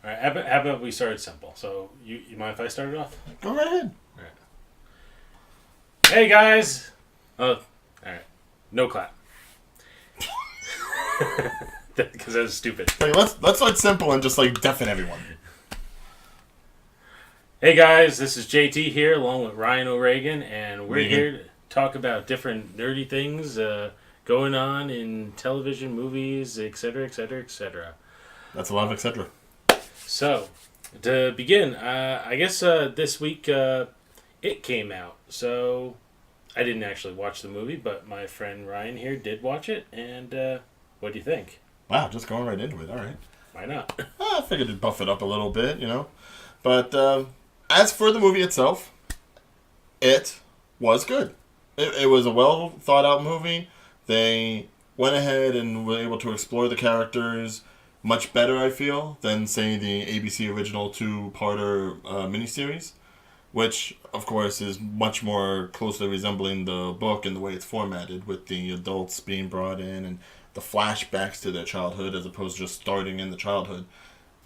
All right, how about we start simple? So, you mind if I start it off? Go right ahead. All right. Hey, guys! Oh, all right. No clap. Because that was stupid. Hey, let's start simple and just like deafen everyone. Hey, guys, this is JT here along with Ryan O'Regan, and we're Regan. here to talk about different nerdy things going on in television, movies, etc., etc., etc. That's a lot of etc. So, to begin, I guess this week it came out. So, I didn't actually watch the movie, but my friend Ryan here did watch it. And what do you think? Wow, just going right into it. All right. Why not? I figured it'd buff it up a little bit, you know. But as for the movie itself, it was good. It was a well thought out movie. They went ahead and were able to explore the characters much better, I feel, than, say, the ABC original two-parter miniseries, which, of course, is much more closely resembling the book in the way it's formatted, with the adults being brought in and the flashbacks to their childhood as opposed to just starting in the childhood.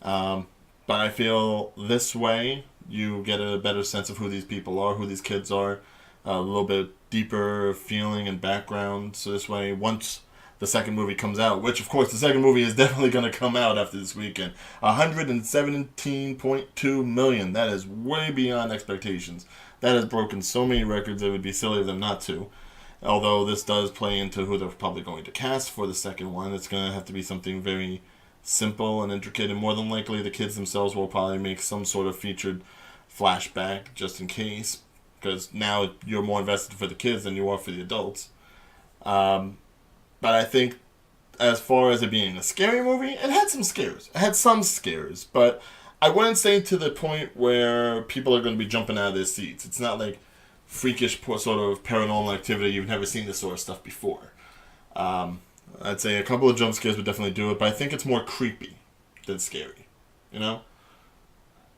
But I feel this way, you get a better sense of who these people are, who these kids are, a little bit deeper feeling and background. So this way, once the second movie comes out, which of course the second movie is definitely going to come out after this weekend, 117.2 million. That is way beyond expectations. That has broken so many records it would be silly of them not to. Although this does play into who they're probably going to cast for the second one. It's going to have to be something very simple and intricate, and more than likely the kids themselves will probably make some sort of featured flashback just in case, because now you're more invested for the kids than you are for the adults. But I think as far as it being a scary movie, it had some scares. It had some scares, but I wouldn't say to the point where people are going to be jumping out of their seats. It's not like freakish sort of paranormal activity. You've never seen this sort of stuff before. I'd say a couple of jump scares would definitely do it, but I think it's more creepy than scary. You know?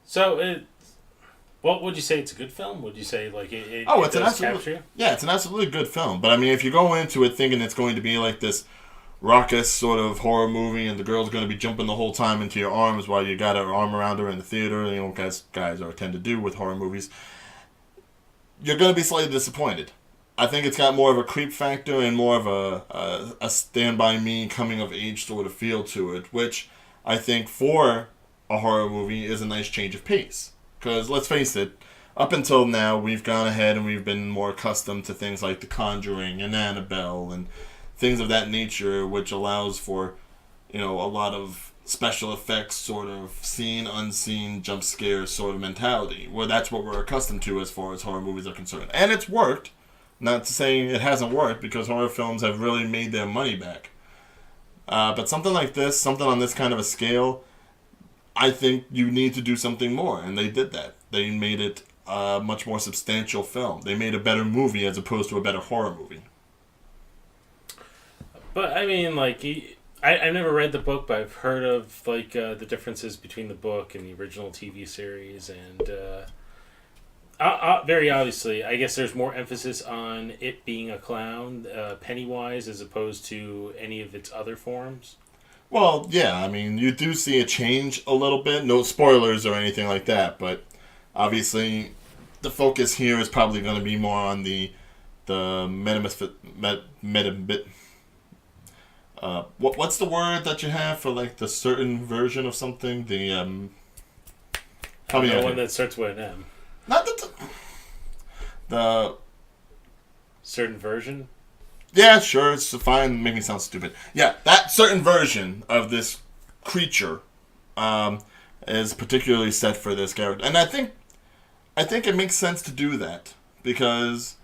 So, what would you say? It's a good film? Would you say like it It's an does capture you? absolutely it's an absolutely good film. But I mean, if you go into it thinking it's going to be like this raucous sort of horror movie, and the girl's going to be jumping the whole time into your arms while you got her arm around her in the theater, you know, guys are tend to do with horror movies, you're going to be slightly disappointed. I think it's got more of a creep factor and more of a Stand By Me coming of age sort of feel to it, which I think for a horror movie is a nice change of pace. Because let's face it, up until now we've gone ahead and we've been more accustomed to things like The Conjuring and Annabelle and things of that nature, which allows for, you know, a lot of special effects sort of seen, unseen, jump scare sort of mentality, where that's what we're accustomed to as far as horror movies are concerned. And it's worked. Not to say it hasn't worked, because horror films have really made their money back. But something like this, something on this kind of a scale, I think you need to do something more, and they did that. They made it a much more substantial film. They made a better movie as opposed to a better horror movie. But I mean, like, I've never read the book, but I've heard of like the differences between the book and the original TV series, and very obviously, I guess there's more emphasis on it being a clown, Pennywise, as opposed to any of its other forms. Well, yeah, I mean, you do see a change a little bit. No spoilers or anything like that, but obviously the focus here is probably going to be more on the what's the word that you have for like the certain version of something? The The one that starts with an M. Not the Certain version. Yeah, sure, it's fine. Make me sound stupid. Yeah, that certain version of this creature is particularly set for this character, and I think it makes sense to do that because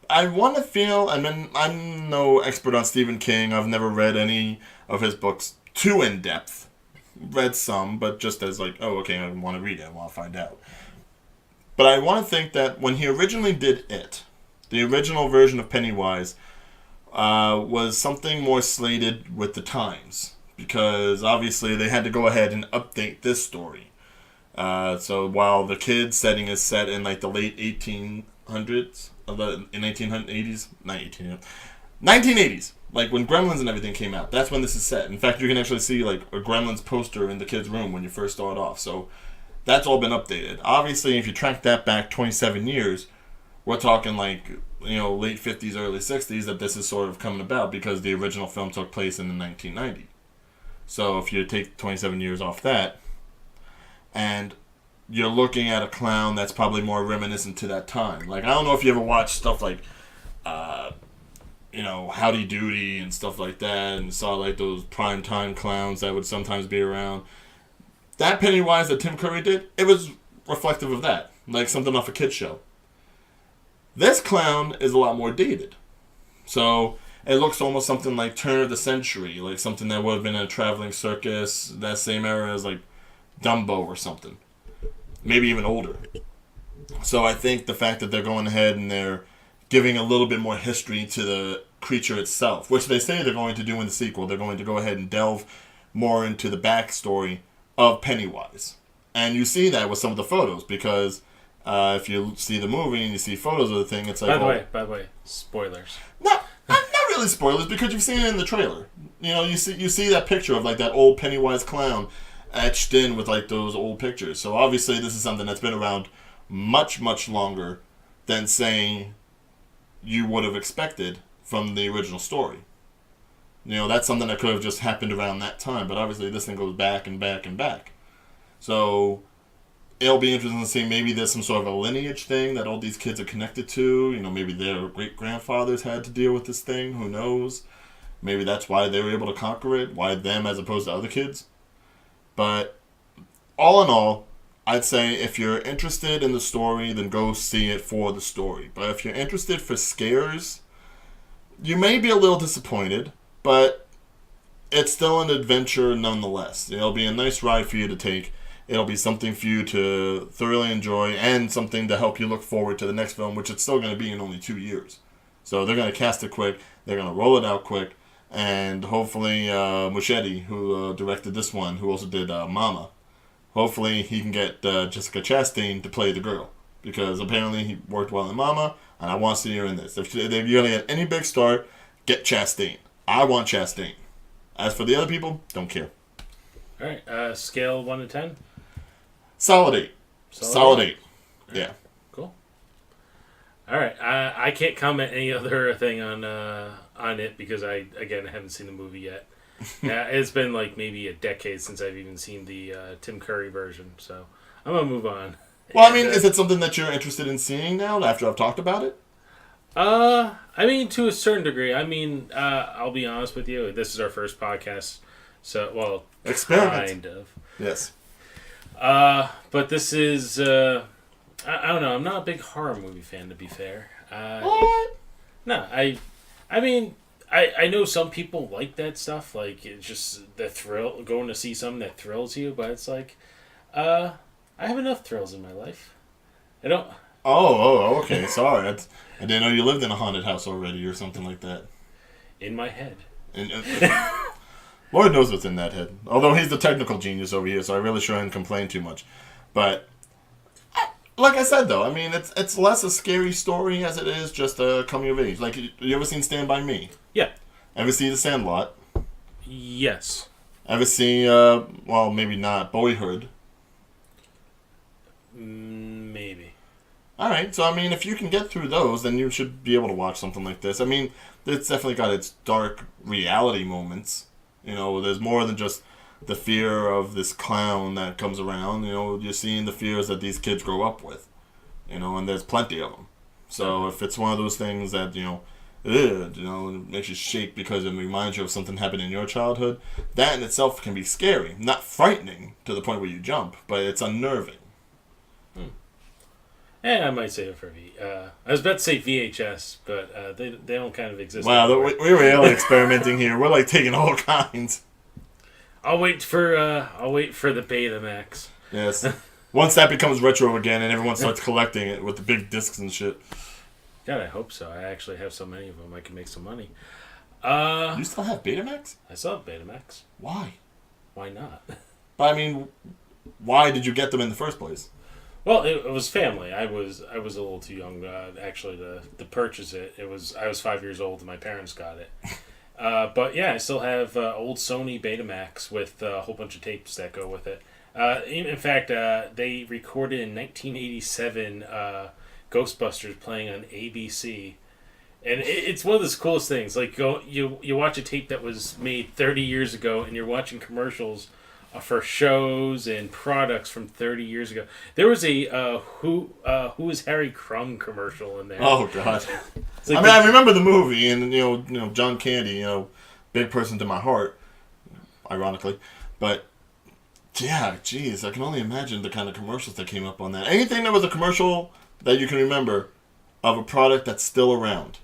I want to feel. I mean, I'm no expert on Stephen King. I've never read any of his books too in depth. Read some, but just as like, oh, okay, I want to read it. I want to find out. But I want to think that when he originally did it, the original version of Pennywise was something more slated with the times, because obviously they had to go ahead and update this story. So while the kid setting is set in like the late 1800s, in 1980s, not 1800s, 1980s. Like when Gremlins and everything came out, that's when this is set. In fact, you can actually see like a Gremlins poster in the kid's room when you first start off. So that's all been updated. Obviously, if you track that back 27 years, we're talking like, late 50s, early 60s that this is sort of coming about because the original film took place in the 1990s. So if you take 27 years off that, and you're looking at a clown that's probably more reminiscent to that time. Like, I don't know if you ever watched stuff like, Howdy Doody and stuff like that, and saw like those primetime clowns that would sometimes be around. That Pennywise that Tim Curry did, it was reflective of that, like something off a kid's show. This clown is a lot more dated. So it looks almost something like turn of the century, like something that would have been in a traveling circus, that same era as like Dumbo or something. Maybe even older. So I think the fact that they're going ahead and they're giving a little bit more history to the creature itself, which they say they're going to do in the sequel. They're going to go ahead and delve more into the backstory of Pennywise. And you see that with some of the photos, because if you see the movie and you see photos of the thing, it's like... By the way, spoilers. Not really spoilers, because you've seen it in the trailer. You see that picture of like that old Pennywise clown etched in with like those old pictures. So obviously this is something that's been around much, much longer than saying you would have expected from the original story. That's something that could have just happened around that time, but obviously this thing goes back and back and back. So it'll be interesting to see, maybe there's some sort of a lineage thing that all these kids are connected to. Maybe their great-grandfathers had to deal with this thing. Who knows? Maybe that's why they were able to conquer it. Why them as opposed to other kids? But all in all, I'd say if you're interested in the story, then go see it for the story. But if you're interested for scares, you may be a little disappointed, but it's still an adventure nonetheless. It'll be a nice ride for you to take. It'll be something for you to thoroughly enjoy and something to help you look forward to the next film, which it's still going to be in only 2 years. So they're going to cast it quick. They're going to roll it out quick. And hopefully Muschietti, who directed this one, who also did Mama, hopefully he can get Jessica Chastain to play the girl. Because apparently he worked well in Mama, and I want to see her in this. If you're going to get any big star, get Chastain. I want Chastain. As for the other people, don't care. All right, scale 1 to 10? Solid 8. Solid 8. Yeah. Cool. All right, I can't comment any other thing on it because I haven't seen the movie yet. Yeah, it's been like maybe a decade since I've even seen the Tim Curry version, so I'm gonna move on. Well, is it something that you're interested in seeing now after I've talked about it? To a certain degree. I'll be honest with you. This is our first podcast, so experiment. Kind of. Yes. But this is I don't know. I'm not a big horror movie fan, to be fair. What? No, I know some people like that stuff. Like, it's just the thrill, going to see something that thrills you. But it's like, I have enough thrills in my life. I don't. Oh, okay. Sorry, I didn't know you lived in a haunted house already or something like that. In my head. Lord knows what's in that head. Although he's the technical genius over here, so I really shouldn't complain too much. But like I said, though, it's less a scary story as it is just a coming of age. Like, you ever seen Stand By Me? Yeah. Ever see The Sandlot? Yes. Ever see, maybe not, Boyhood? Maybe. Alright, so if you can get through those, then you should be able to watch something like this. It's definitely got its dark reality moments. There's more than just the fear of this clown that comes around. You're seeing the fears that these kids grow up with. And there's plenty of them. So if it's one of those things that, it makes you shake because it reminds you of something happened in your childhood, that in itself can be scary. Not frightening to the point where you jump, but it's unnerving. I might say it for I was about to say VHS, but they don't kind of exist. Wow, we were really experimenting here. We're like taking all kinds. I'll wait for the Betamax. Yes. Once that becomes retro again and everyone starts collecting it with the big discs and shit. God, I hope so. I actually have so many of them I can make some money. You still have Betamax? I still have Betamax. Why? Why not? But why did you get them in the first place? Well, it was family. I was a little too young actually to purchase it. I was 5 years old and my parents got it. But yeah, I still have old Sony Betamax with a whole bunch of tapes that go with it. In fact, they recorded in 1987 Ghostbusters playing on ABC, and it's one of the coolest things. Like you watch a tape that was made 30 years ago, and you're watching commercials for shows and products from 30 years ago. There was a who is Harry Crumb commercial in there. Oh God! Like I mean, I remember the movie, and John Candy, big person to my heart, ironically, but yeah, geez, I can only imagine the kind of commercials that came up on that. Anything that was a commercial that you can remember of a product that's still around.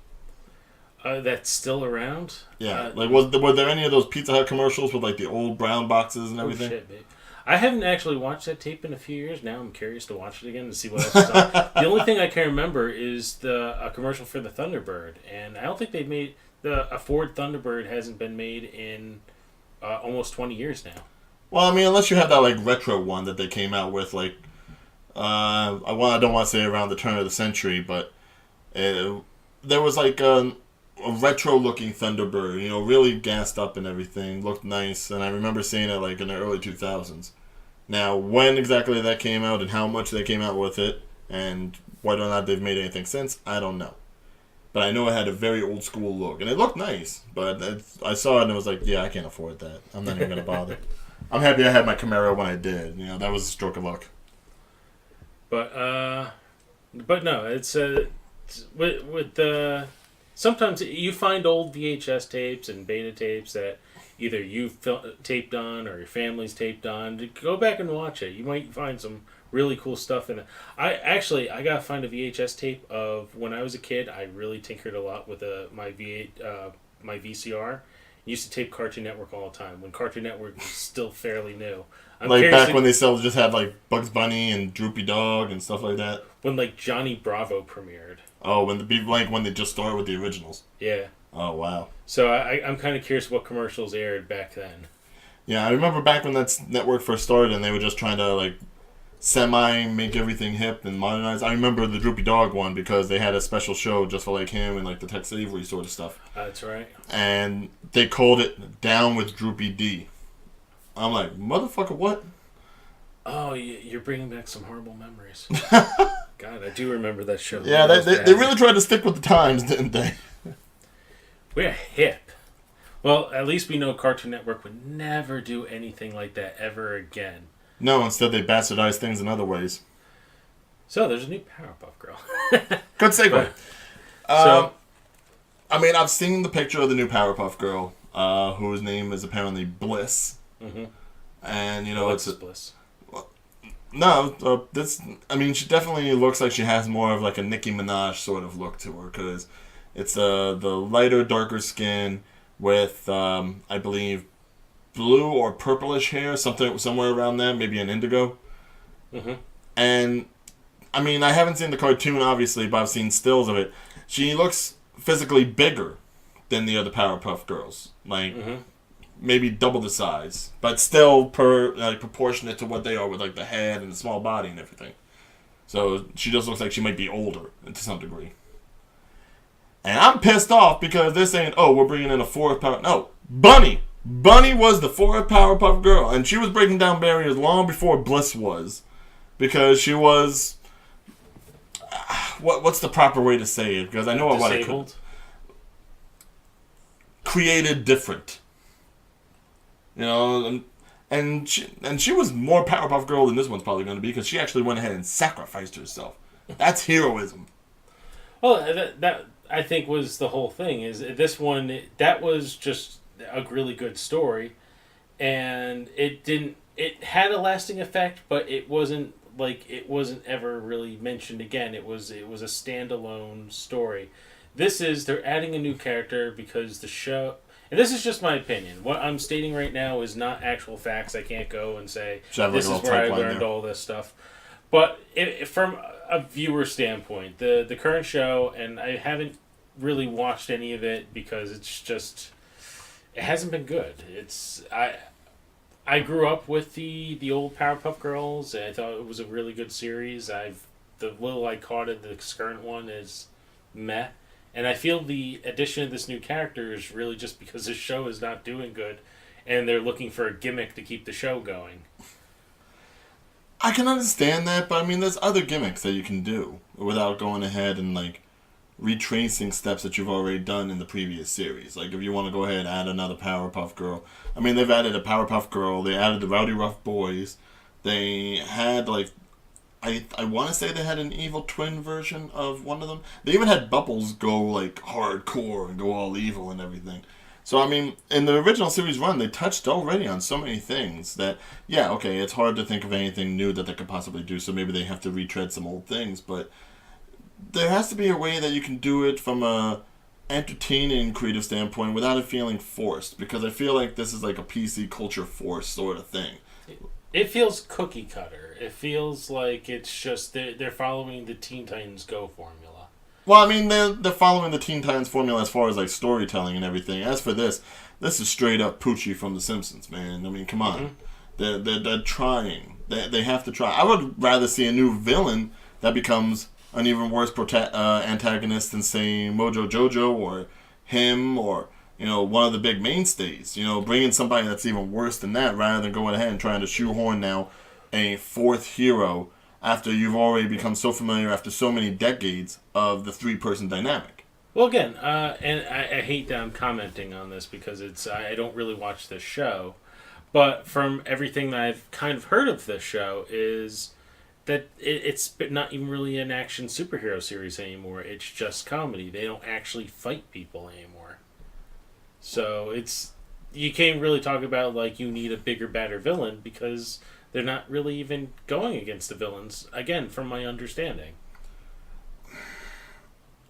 That's still around? Yeah. Were there any of those Pizza Hut commercials with like the old brown boxes and everything? Oh shit, babe. I haven't actually watched that tape in a few years. Now I'm curious to watch it again and see what else is on. The only thing I can remember is a commercial for the Thunderbird, and I don't think they've made a Ford Thunderbird hasn't been made in almost 20 years now. Well, I mean, unless you have that like retro one that they came out with, like I don't want to say around the turn of the century, but there was like a retro-looking Thunderbird, really gassed up and everything, looked nice, and I remember seeing it like in the early 2000s. Now, when exactly that came out and how much they came out with it, and whether or not they've made anything since, I don't know. But I know it had a very old-school look, and it looked nice, but I saw it and I was like, yeah, I can't afford that. I'm not even going to bother. I'm happy I had my Camaro when I did. That was a stroke of luck. But no, it's with sometimes you find old VHS tapes and beta tapes that either you've taped on or your family's taped on. Go back and watch it. You might find some really cool stuff in it. I gotta find a VHS tape of when I was a kid. I really tinkered a lot with my VCR. Used to tape Cartoon Network all the time when Cartoon Network was still fairly new. Like back when they still just had like Bugs Bunny and Droopy Dog and stuff like that. When like Johnny Bravo premiered. Oh, when they just started with the originals. Yeah. Oh wow. So I'm kind of curious what commercials aired back then. Yeah, I remember back when that network first started and they were just trying to like semi make everything hip and modernized. I remember the Droopy Dog one because they had a special show just for like him and like the Tex Avery sort of stuff. That's right. And they called it Down with Droopy D. I'm like, motherfucker, what? Oh, you're bringing back some horrible memories. God, I do remember that show. Yeah, they really tried to stick with the times, didn't they? We're hip. Well, at least we know Cartoon Network would never do anything like that ever again. No, instead they bastardized things in other ways. So, there's a new Powerpuff Girl. Good segue. So, I mean, I've seen the picture of the new Powerpuff Girl, whose name is apparently Bliss. Mm-hmm. And, it's Bliss. No, she definitely looks like she has more of like a Nicki Minaj sort of look to her, because it's the lighter, darker skin with, I believe, blue or purplish hair, somewhere around there, maybe an indigo. Mm-hmm. And, I mean, I haven't seen the cartoon, obviously, but I've seen stills of it. She looks physically bigger than the other Powerpuff Girls. Like, maybe double the size, but still proportionate to what they are with like the head and the small body and everything. So she just looks like she might be older to some degree. And I'm pissed off because they're saying, "Oh, we're bringing in a fourth power." No, Bunny was the fourth Powerpuff Girl, and she was breaking down barriers long before Bliss was, because she was what's the proper way to say it? Because I know what I could. Created different. And she was more Powerpuff Girl than this one's probably going to be, because she actually went ahead and sacrificed herself. That's heroism. Well, that I think was the whole thing. Is this one that was just a really good story, and it had a lasting effect, but it wasn't ever really mentioned again. It was a standalone story. They're adding a new character because the show. And this is just my opinion. What I'm stating right now is not actual facts. I can't go and say, this is where I learned all this stuff. But from a viewer standpoint, the current show, and I haven't really watched any of it because it hasn't been good. I grew up with the old Powerpuff Girls, and I thought it was a really good series. The little I caught it, the current one is meh. And I feel the addition of this new character is really just because the show is not doing good, and they're looking for a gimmick to keep the show going. I can understand that, but I mean, there's other gimmicks that you can do without going ahead and like retracing steps that you've already done in the previous series. Like if you want to go ahead and add another Powerpuff Girl. I mean, they've added a Powerpuff Girl. They added the Rowdy Rough Boys. They had like I want to say they had an evil twin version of one of them. They even had Bubbles go like hardcore and go all evil and everything. So I mean, in the original series run, they touched already on so many things that, yeah, okay, it's hard to think of anything new that they could possibly do, so maybe they have to retread some old things, but there has to be a way that you can do it from a entertaining creative standpoint without it feeling forced, because I feel like this is like a PC culture force sort of thing. It feels cookie cutter. It feels like it's just they're following the Teen Titans Go formula. Well, I mean, they're following the Teen Titans formula as far as like storytelling and everything. As for this is straight up Poochie from The Simpsons, man. I mean, come on. Mm-hmm. They're trying. They have to try. I would rather see a new villain that becomes an even worse antagonist than, say, Mojo Jojo or him or, you know, one of the big mainstays. You know, bringing somebody that's even worse than that rather than going ahead and trying to shoehorn now a fourth hero after you've already become so familiar after so many decades of the three-person dynamic. Well, again, and I hate that I'm commenting on this because I don't really watch this show, but from everything that I've kind of heard of this show is that it's not even really an action superhero series anymore. It's just comedy. They don't actually fight people anymore. So you can't really talk about like you need a bigger, badder villain because they're not really even going against the villains, again, from my understanding.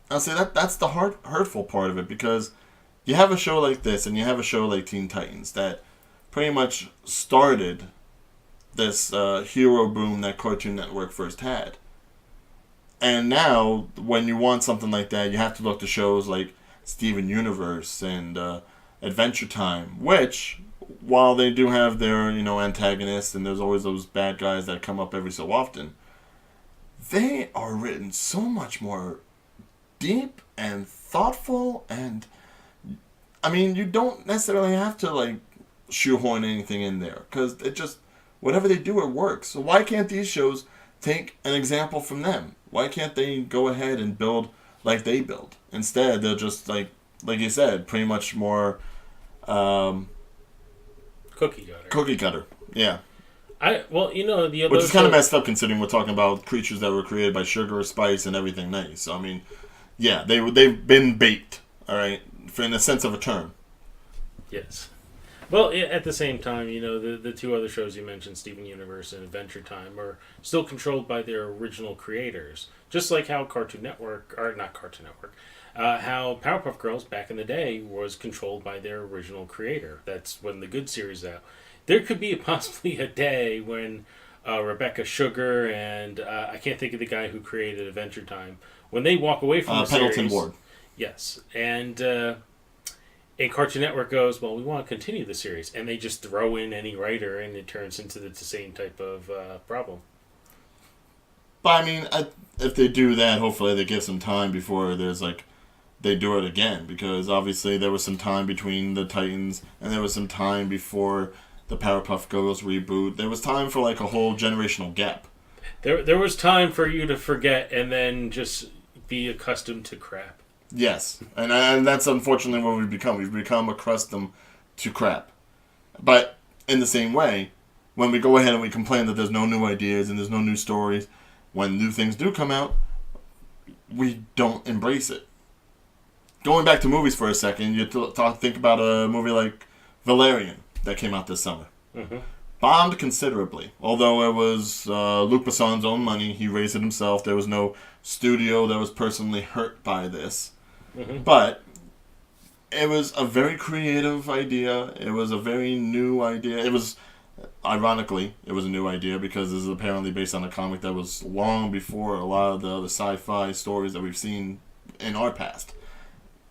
I'll say that's the hurtful part of it, because you have a show like this and you have a show like Teen Titans that pretty much started this hero boom that Cartoon Network first had. And now, when you want something like that, you have to look to shows like Steven Universe and Adventure Time, which, while they do have their, you know, antagonists, and there's always those bad guys that come up every so often, they are written so much more deep and thoughtful, and I mean, you don't necessarily have to like shoehorn anything in there, because it just, whatever they do, it works. So why can't these shows take an example from them? Why can't they go ahead and build like they build? Instead, they're just like you said, pretty much more Cookie cutter, yeah. Which is kind of messed up considering we're talking about creatures that were created by sugar, spice, and everything nice. So, I mean, yeah, they've been baked, all right, in the sense of a term. Yes. Well, at the same time, you know, the two other shows you mentioned, Steven Universe and Adventure Time, are still controlled by their original creators. Just like how how Powerpuff Girls back in the day was controlled by their original creator. That's when the good series out. There could be possibly a day when Rebecca Sugar and I can't think of the guy who created Adventure Time, when they walk away from the Pendleton series. Ward. Yes, and Cartoon Network goes, well, we want to continue the series, and they just throw in any writer, and it turns into the same type of problem. But I mean, if they do that, hopefully they give some time before they do it again, because obviously there was some time between the Titans, and there was some time before the Powerpuff Girls reboot. There was time for like a whole generational gap. There was time for you to forget and then just be accustomed to crap. Yes, and that's unfortunately what we've become. We've become accustomed to crap. But in the same way, when we go ahead and we complain that there's no new ideas and there's no new stories, when new things do come out, we don't embrace it. Going back to movies for a second, you think about a movie like Valerian that came out this summer. Mm-hmm. Bombed considerably. Although it was Luc Besson's own money, he raised it himself. There was no studio that was personally hurt by this. Mm-hmm. But it was a very creative idea. It was a very new idea. It was, ironically, it was a new idea because this is apparently based on a comic that was long before a lot of the other sci-fi stories that we've seen in our past.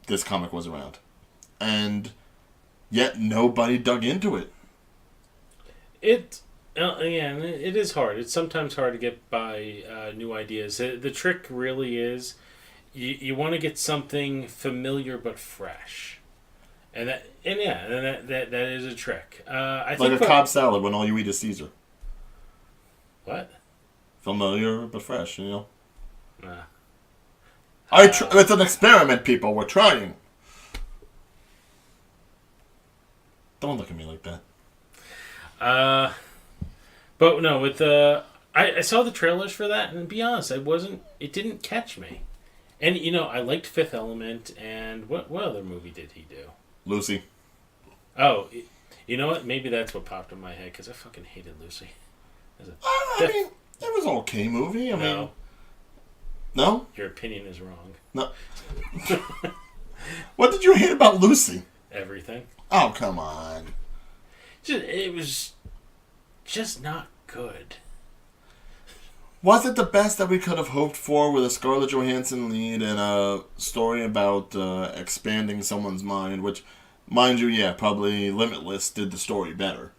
This comic was around. And yet nobody dug into it. It is hard. It's sometimes hard to get by new ideas. The trick really is you want to get something familiar but fresh, that is a trick. I think like a Cobb salad when all you eat is Caesar. What? Familiar but fresh, you know. Nah. It's an experiment, people. We're trying. Don't look at me like that. But no, with I saw the trailers for that, and to be honest, it didn't catch me. And I liked Fifth Element, and what other movie did he do? Lucy. Oh, you know what? Maybe that's what popped in my head because I fucking hated Lucy. I mean, it was an okay movie. I mean, no. Your opinion is wrong. No. What did you hate about Lucy? Everything. Oh, come on. It was just not good. Was it the best that we could have hoped for with a Scarlett Johansson lead and a story about expanding someone's mind, which, mind you, yeah, probably Limitless did the story better.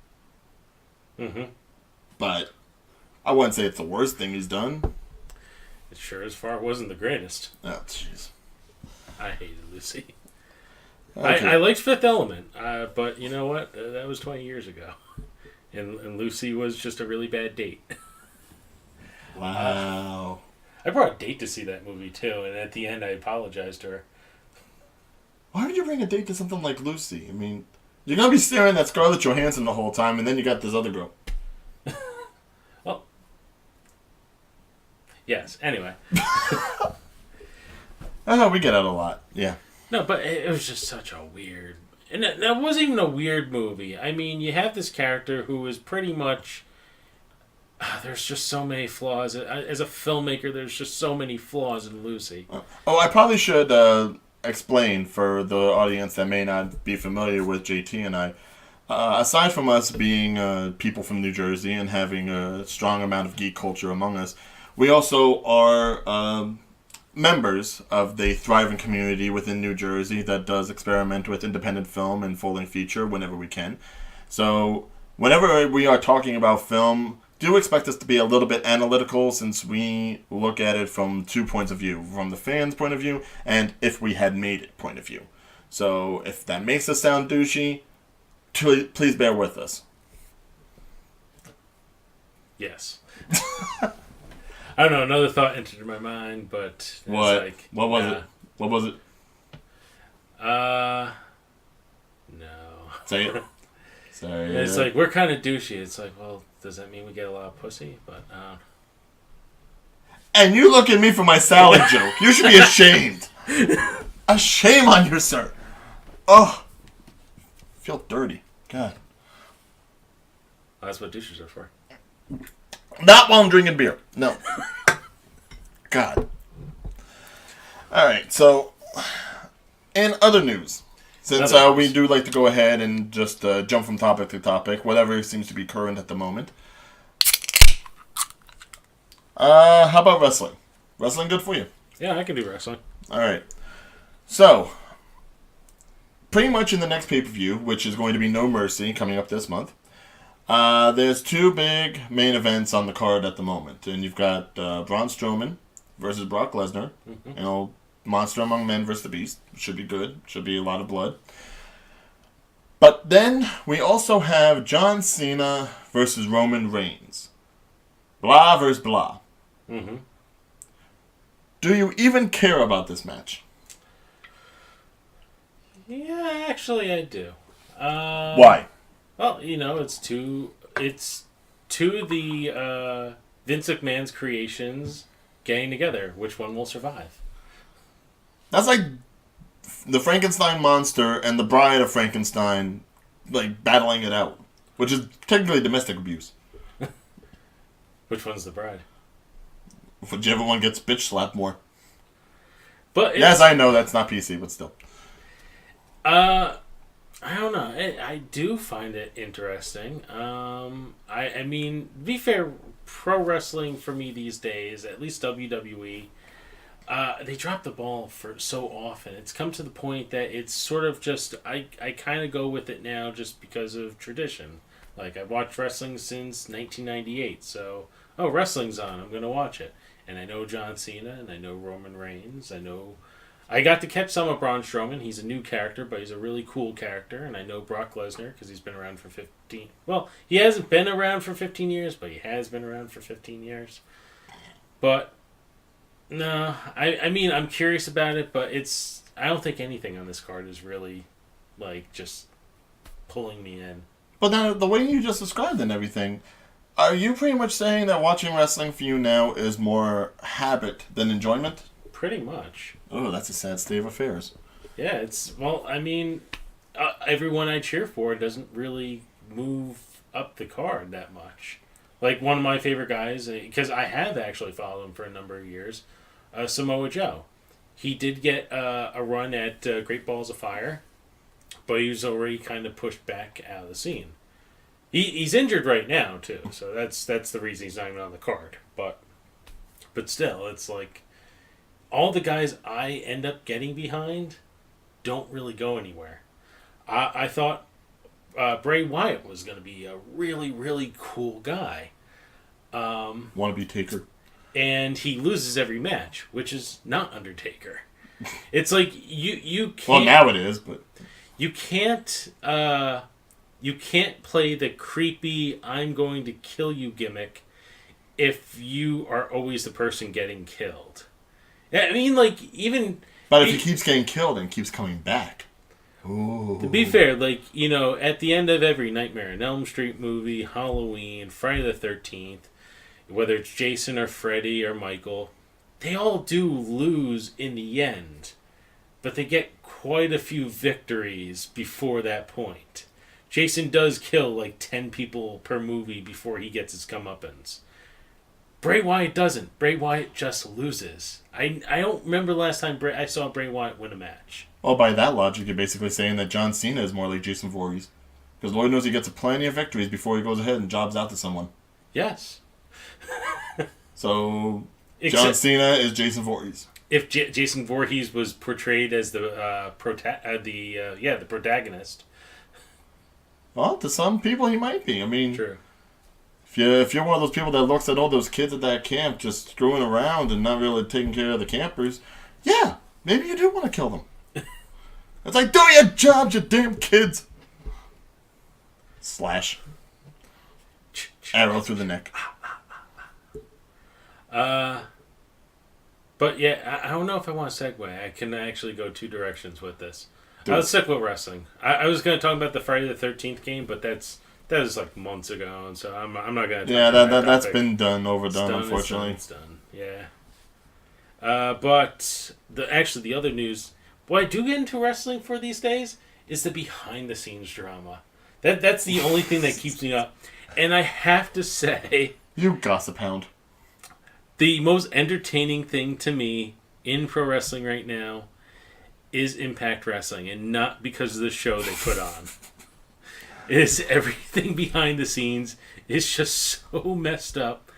Mm-hmm. But I wouldn't say it's the worst thing he's done. It sure as far wasn't the greatest. Oh, jeez. I hated Lucy. Okay. I liked Fifth Element, but you know what? That was 20 years ago. And Lucy was just a really bad date. Wow. I brought a date to see that movie, too, and at the end I apologized to her. Why would you bring a date to something like Lucy? I mean, you're going to be staring at Scarlett Johansson the whole time, and then you got this other girl. Well, yes, anyway. We get out a lot, yeah. No, but it was just such a weird... And that wasn't even a weird movie. I mean, you have this character who is pretty much... there's just so many flaws. As a filmmaker, there's just so many flaws in Lucy. I probably should explain for the audience that may not be familiar with JT and I. Aside from us being people from New Jersey and having a strong amount of geek culture among us, we also are members of the thriving community within New Jersey that does experiment with independent film and full-length feature whenever we can. So whenever we are talking about film, do expect us to be a little bit analytical since we look at it from 2 points of view, from the fans' point of view and if we had made it point of view. So if that makes us sound douchey, please bear with us. Yes. I don't know, another thought entered my mind, but... What? What was it? What was it? No. Say it. Sorry. It's like, we're kind of douchey. It's like, well, does that mean we get a lot of pussy? But, And you look at me for my salad joke. You should be ashamed. A shame on you, sir. Oh. I feel dirty. God. Well, that's what douches are for. Not while I'm drinking beer. No. God. Alright, so in other news, since we do like to go ahead and just jump from topic to topic, whatever seems to be current at the moment. How about wrestling? Wrestling good for you? Yeah, I can do wrestling. Alright. So, pretty much in the next pay-per-view, which is going to be No Mercy, coming up this month, there's 2 big main events on the card at the moment. And you've got Braun Strowman versus Brock Lesnar. Mm-hmm. You know, Monster Among Men versus the Beast. Should be good. Should be a lot of blood. But then we also have John Cena versus Roman Reigns. Blah versus blah. Mm-hmm. Do you even care about this match? Yeah, actually I do. Why? Well, it's two of the Vince McMahon's creations getting together. Which one will survive? That's like the Frankenstein monster and the bride of Frankenstein, like, battling it out. Which is technically domestic abuse. Which one's the bride? Whichever one gets bitch slapped more. But yes, I know that's not PC, but still. I don't know. I do find it interesting. I mean, to be fair, pro wrestling for me these days, at least WWE, they drop the ball for so often. It's come to the point that it's sort of just, I kind of go with it now just because of tradition. Like, I've watched wrestling since 1998, so, wrestling's on, I'm going to watch it. And I know John Cena, and I know Roman Reigns. I got to catch some of Braun Strowman. He's a new character, but he's a really cool character. And I know Brock Lesnar, because he's been around for 15... Well, he hasn't been around for 15 years, but he has been around for 15 years. But, no, I mean, I'm curious about it, but I don't think anything on this card is really, like, just pulling me in. But now, the way you just described and everything, are you pretty much saying that watching wrestling for you now is more habit than enjoyment? Pretty much. Oh, that's a sad state of affairs. Yeah, I mean, everyone I cheer for doesn't really move up the card that much. Like, one of my favorite guys, because I have actually followed him for a number of years, Samoa Joe. He did get a run at Great Balls of Fire, but he was already kind of pushed back out of the scene. He's injured right now, too, so that's the reason he's not even on the card. But still, it's like, all the guys I end up getting behind don't really go anywhere. I thought Bray Wyatt was going to be a really, really cool guy. Wannabe Taker. And he loses every match, which is not Undertaker. It's like, you can't... Well, now it is, but... You can't play the creepy, I'm going to kill you gimmick if you are always the person getting killed. I mean, like, even... But if he keeps getting killed and keeps coming back. Ooh. To be fair, like, you know, at the end of every Nightmare on Elm Street movie, Halloween, Friday the 13th, whether it's Jason or Freddy or Michael, they all do lose in the end. But they get quite a few victories before that point. Jason does kill like 10 people per movie before he gets his comeuppance. Bray Wyatt doesn't. Bray Wyatt just loses. I don't remember the last time I saw Bray Wyatt win a match. Well, by that logic, you're basically saying that John Cena is more like Jason Voorhees. Because Lord knows he gets plenty of victories before he goes ahead and jobs out to someone. Yes. So, John Cena is Jason Voorhees. If Jason Voorhees was portrayed as the protagonist. Well, to some people he might be. I mean, true. If you're one of those people that looks at all those kids at that camp just screwing around and not really taking care of the campers, yeah, maybe you do want to kill them. It's like, do your jobs, you damn kids! Slash. Arrow through the neck. But yeah, I don't know if I want to segue. I can actually go two directions with this. Let's stick with wrestling. I was going to talk about the Friday the 13th game, but that was like months ago, and so I'm not going to. Yeah, that's been overdone, unfortunately. It's done. Yeah. But the other news, what I do get into wrestling for these days is the behind the scenes drama. That's the only thing that keeps me up, and I have to say, you gossip hound. The most entertaining thing to me in pro wrestling right now is Impact Wrestling, and not because of the show they put on. Is everything behind the scenes is just so messed up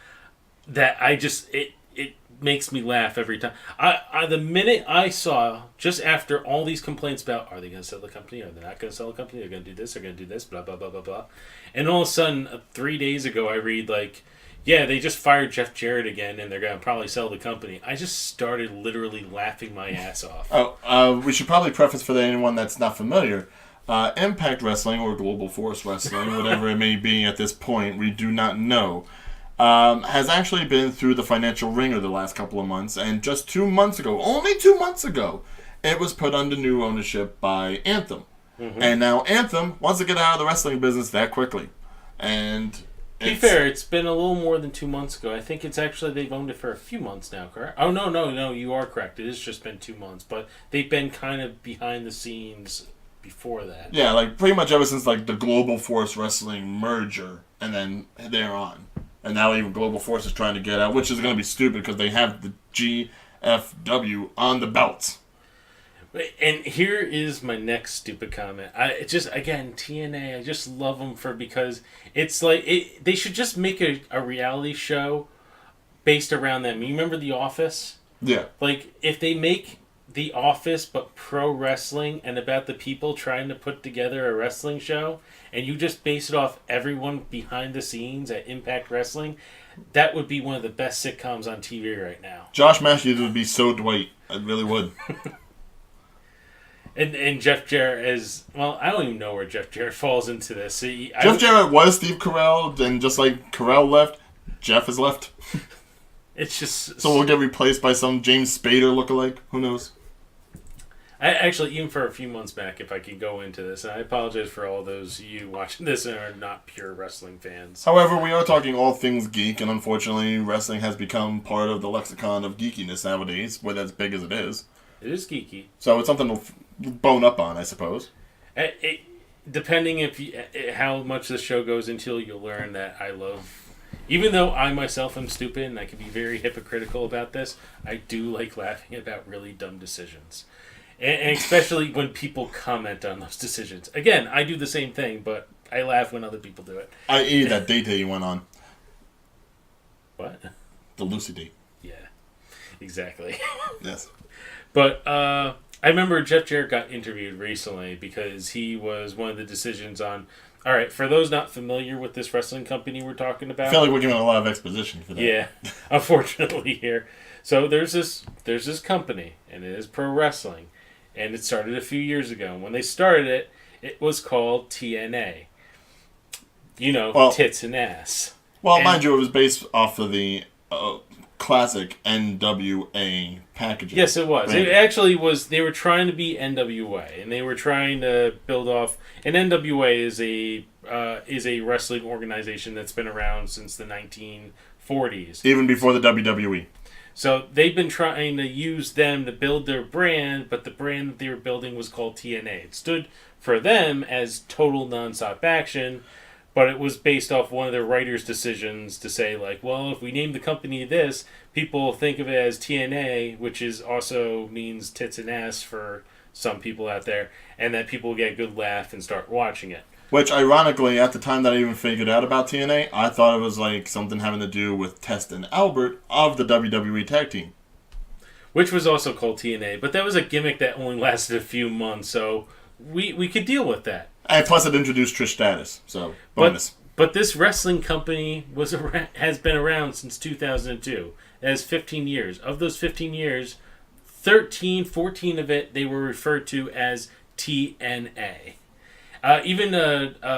that it makes me laugh every time. The minute I saw, just after all these complaints about, are they going to sell the company? Are they not going to sell the company? They're going to do this, they're going to do this, blah, blah, blah, blah, blah. And all of a sudden, 3 days ago, I read, like, yeah, they just fired Jeff Jarrett again, and they're going to probably sell the company. I just started literally laughing my ass off. We should probably preface for anyone that's not familiar. Impact Wrestling, or Global Force Wrestling, whatever it may be at this point, we do not know, has actually been through the financial ringer the last couple of months, and just 2 months ago, only 2 months ago, it was put under new ownership by Anthem. Mm-hmm. And now Anthem wants to get out of the wrestling business that quickly. And to be fair, it's been a little more than 2 months ago. I think it's actually, they've owned it for a few months now, correct? Oh, no, you are correct. It has just been 2 months, but they've been kind of behind the scenes before that. Yeah, like pretty much ever since like the Global Force Wrestling merger, and then they're on. And now even Global Force is trying to get out, which is going to be stupid because they have the GFW on the belts. And here is my next stupid comment. Again, TNA, I just love them because it's like, they should just make a reality show based around them. You remember The Office? Yeah. Like, if they make The Office, but pro wrestling, and about the people trying to put together a wrestling show, and you just base it off everyone behind the scenes at Impact Wrestling, that would be one of the best sitcoms on TV right now. Josh Matthews would be so Dwight. I really would. And Jeff Jarrett is... Well, I don't even know where Jeff Jarrett falls into this. Jeff Jarrett was Steve Carell, and just like Carell left, Jeff is left. It's just... So we'll get replaced by some James Spader lookalike. Who knows? Actually, even for a few months back, if I could go into this, and I apologize for all those of you watching this and are not pure wrestling fans. However, we are talking all things geek, and unfortunately, wrestling has become part of the lexicon of geekiness nowadays, with as big as it is. It is geeky. So it's something to bone up on, I suppose. Depending how much the show goes into, you'll learn that I love... Even though I myself am stupid, and I can be very hypocritical about this, I do like laughing about really dumb decisions. And especially when people comment on those decisions. Again, I do the same thing, but I laugh when other people do it. I.e. that date that you went on. What? The Lucy date. Yeah, exactly. Yes. But I remember Jeff Jarrett got interviewed recently because he was one of the decisions on... All right, for those not familiar with this wrestling company we're talking about... I feel like we're giving a lot of exposition for that. Yeah, unfortunately here. So there's this company, and it is pro wrestling. And it started a few years ago. And when they started it, it was called TNA. Tits and ass. Well, mind you, it was based off of the classic NWA packaging. Yes, it was. Right. It actually was. They were trying to be NWA, and they were trying to build off. And NWA is a wrestling organization that's been around since the 1940s, even before the WWE. So they've been trying to use them to build their brand, but the brand that they were building was called TNA. It stood for them as Total Nonstop Action, but it was based off one of their writers' decisions to say, like, well, if we name the company this, people think of it as TNA, which is also means tits and ass for some people out there, and that people will get a good laugh and start watching it. Which, ironically, at the time that I even figured out about TNA, I thought it was like something having to do with Test and Albert of the WWE Tag Team. Which was also called TNA, but that was a gimmick that only lasted a few months, so we could deal with that. And plus it introduced Trish Stratus, so bonus. But this wrestling company has been around since 2002. It has 15 years. Of those 15 years, 14 of it, they were referred to as TNA. Even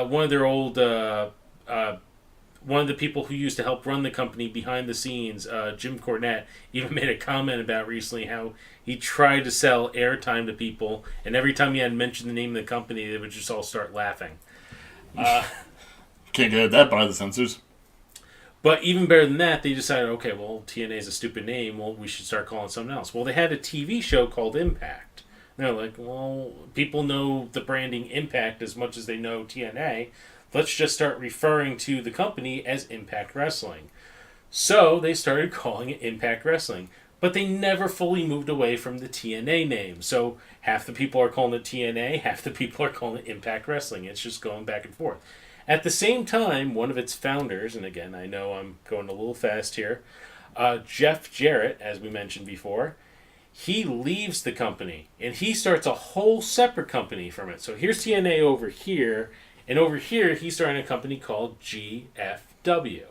one of their old, one of the people who used to help run the company behind the scenes, Jim Cornette, even made a comment about recently how he tried to sell airtime to people, and every time he had mentioned the name of the company, they would just all start laughing. Can't get that by the censors. But even better than that, they decided, okay, well, TNA is a stupid name, well, we should start calling it something else. Well, they had a TV show called Impact. They're like, well, people know the branding Impact as much as they know TNA. Let's just start referring to the company as Impact Wrestling. So they started calling it Impact Wrestling. But they never fully moved away from the TNA name. So half the people are calling it TNA, half the people are calling it Impact Wrestling. It's just going back and forth. At the same time, one of its founders, and again, I know I'm going a little fast here, Jeff Jarrett, as we mentioned before, he leaves the company, and he starts a whole separate company from it. So here's TNA over here, and over here he's starting a company called GFW.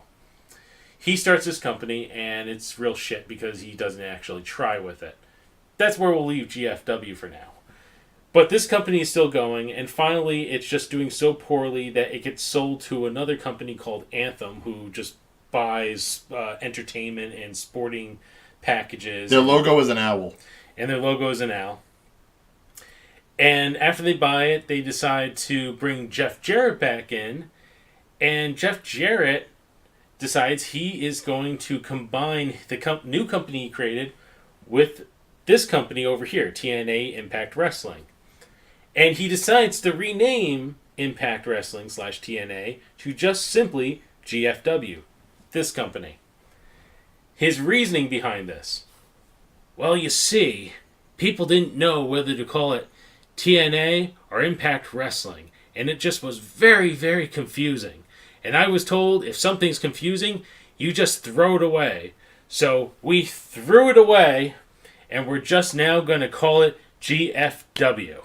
He starts this company, and it's real shit because he doesn't actually try with it. That's where we'll leave GFW for now. But this company is still going, and finally it's just doing so poorly that it gets sold to another company called Anthem, who just buys entertainment and sporting packages. Their logo is an owl. And their logo is an owl. And after they buy it, they decide to bring Jeff Jarrett back in. And Jeff Jarrett decides he is going to combine the new company he created with this company over here, TNA Impact Wrestling. And he decides to rename Impact Wrestling / TNA to just simply GFW, this company. His reasoning behind this. Well, you see, people didn't know whether to call it TNA or Impact Wrestling, and it just was very, very confusing. And I was told if something's confusing, you just throw it away. So we threw it away, and we're just now going to call it GFW.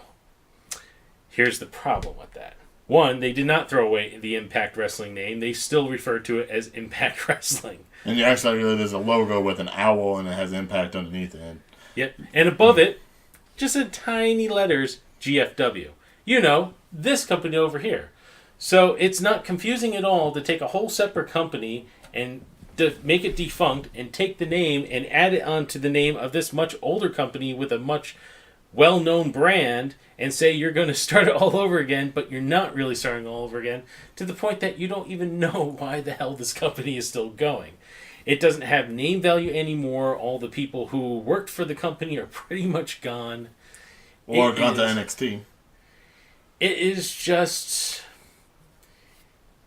Here's the problem with that. One, they did not throw away the Impact Wrestling name. They still refer to it as Impact Wrestling. And you actually there's a logo with an owl and it has Impact underneath it. Yep. And above it, just in tiny letters, GFW. You know, this company over here. So it's not confusing at all to take a whole separate company and to make it defunct and take the name and add it onto the name of this much older company with a much well-known brand and say you're going to start it all over again, but you're not really starting all over again, to the point that you don't even know why the hell this company is still going. It doesn't have name value anymore. All the people who worked for the company are pretty much gone. Or gone to NXT. It is just...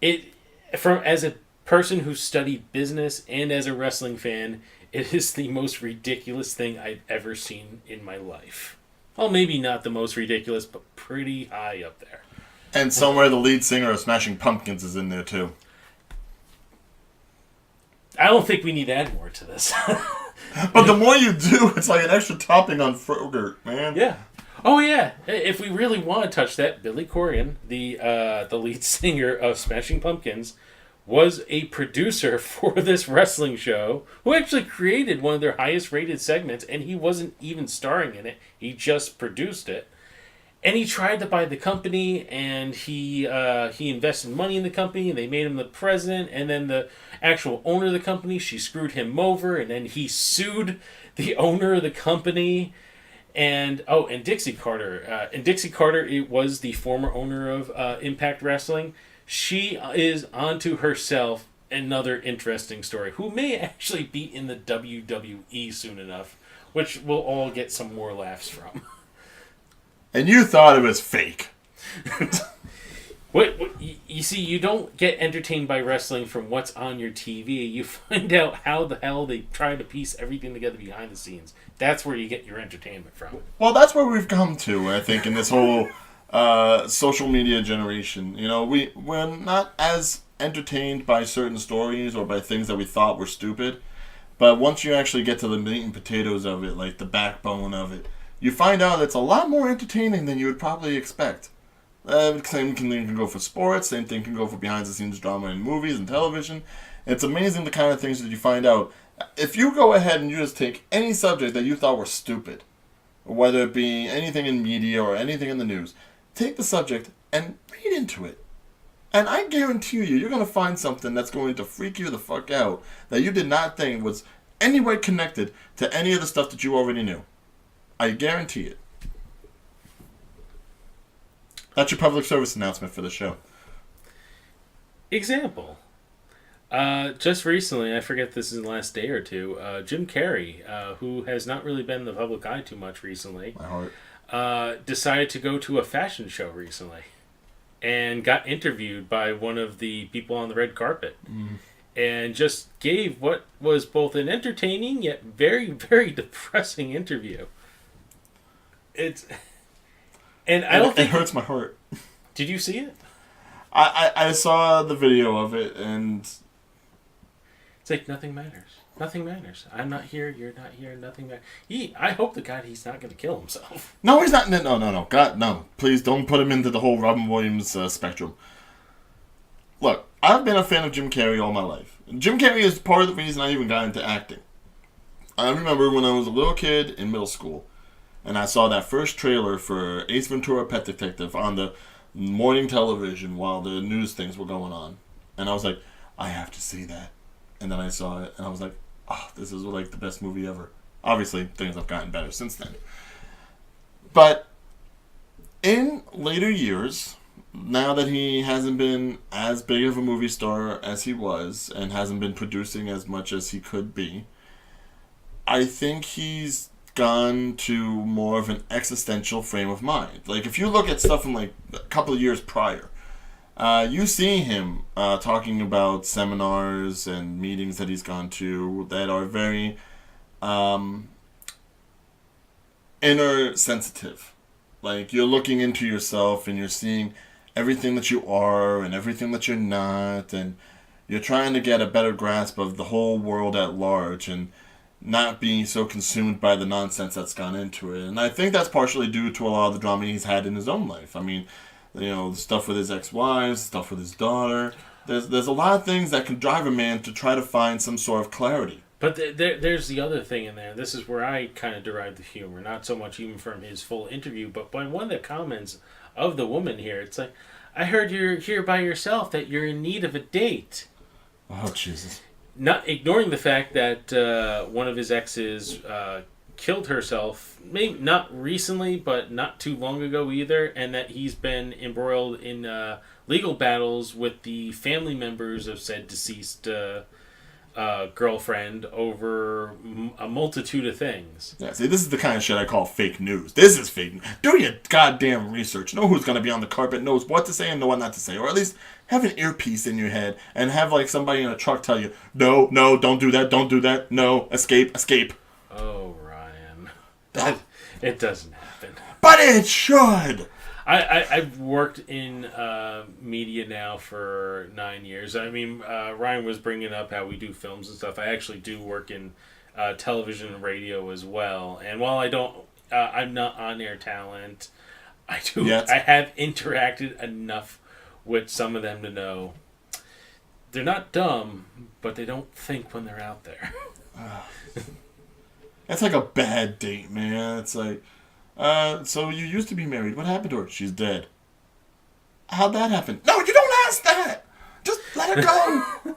As a person who studied business and as a wrestling fan, it is the most ridiculous thing I've ever seen in my life. Well, maybe not the most ridiculous, but pretty high up there. And somewhere the lead singer of Smashing Pumpkins is in there too. I don't think we need to add more to this. But the more you do, it's like an extra topping on Frogurt, man. Yeah. Oh, yeah. If we really want to touch that, Billy Corgan, the lead singer of Smashing Pumpkins, was a producer for this wrestling show who actually created one of their highest rated segments, and he wasn't even starring in it. He just produced it. And he tried to buy the company, and he invested money in the company, and they made him the president, and then the actual owner of the company, she screwed him over, and then he sued the owner of the company. And Dixie Carter. Dixie Carter, it was the former owner of Impact Wrestling. She is onto herself another interesting story, who may actually be in the WWE soon enough, which we'll all get some more laughs from. And you thought it was fake. What you see, you don't get entertained by wrestling from what's on your TV. You find out how the hell they try to piece everything together behind the scenes. That's where you get your entertainment from. Well, that's where we've come to, I think, in this whole social media generation. You know, we're not as entertained by certain stories or by things that we thought were stupid. But once you actually get to the meat and potatoes of it, like the backbone of it, you find out it's a lot more entertaining than you would probably expect. Same thing can go for sports, same thing can go for behind-the-scenes drama in movies and television. It's amazing the kind of things that you find out. If you go ahead and you just take any subject that you thought were stupid, whether it be anything in media or anything in the news, take the subject and read into it. And I guarantee you're going to find something that's going to freak you the fuck out that you did not think was any way connected to any of the stuff that you already knew. I guarantee it. That's your public service announcement for the show. Example. Just recently, I forget this is the last day or two, Jim Carrey, who has not really been in the public eye too much recently, My heart. decided to go to a fashion show recently and got interviewed by one of the people on the red carpet. And just gave what was both an entertaining yet very, very depressing interview. And I don't think it hurts my heart. Did you see it? I saw the video of it, and it's like nothing matters. Nothing matters. I'm not here. You're not here. Nothing matters. I hope to God he's not going to kill himself. No, he's not. No. God, no. Please don't put him into the whole Robin Williams spectrum. Look, I've been a fan of Jim Carrey all my life. Jim Carrey is part of the reason I even got into acting. I remember when I was a little kid in middle school, and I saw that first trailer for Ace Ventura: Pet Detective on the morning television while the news things were going on. And I was like, I have to see that. And then I saw it, and I was like, oh, this is like the best movie ever. Obviously, things have gotten better since then. But in later years, now that he hasn't been as big of a movie star as he was, and hasn't been producing as much as he could be, I think he's gone to more of an existential frame of mind. Like, if you look at stuff from like a couple of years prior, you see him talking about seminars and meetings that he's gone to that are very inner sensitive. Like, you're looking into yourself and you're seeing everything that you are and everything that you're not, and you're trying to get a better grasp of the whole world at large. And not being so consumed by the nonsense that's gone into it. And I think that's partially due to a lot of the drama he's had in his own life. I mean, the stuff with his ex-wives, stuff with his daughter. There's a lot of things that can drive a man to try to find some sort of clarity. But there's the other thing in there. This is where I kind of derive the humor, not so much even from his full interview, but by one of the comments of the woman here. It's like, I heard you're here by yourself, that you're in need of a date. Oh, Jesus. Not ignoring the fact that one of his exes killed herself, maybe not recently, but not too long ago either, and that he's been embroiled in legal battles with the family members of said deceased girlfriend over a multitude of things. Yeah, see, this is the kind of shit I call fake news. This is fake news. Do your goddamn research. Know who's going to be on the carpet, knows what to say and know what not to say. Or at least have an earpiece in your head and have like somebody in a truck tell you, no, don't do that, no, escape. Oh, Ryan. It doesn't happen. But it should! I've worked in media now for 9 years. I mean, Ryan was bringing up how we do films and stuff. I actually do work in television and radio as well. And while I'm not on-air talent, I have interacted enough with some of them to know they're not dumb, but they don't think when they're out there. That's like a bad date, man. It's like, so you used to be married. What happened to her? She's dead. How'd that happen? No, you don't ask that! Just let her go!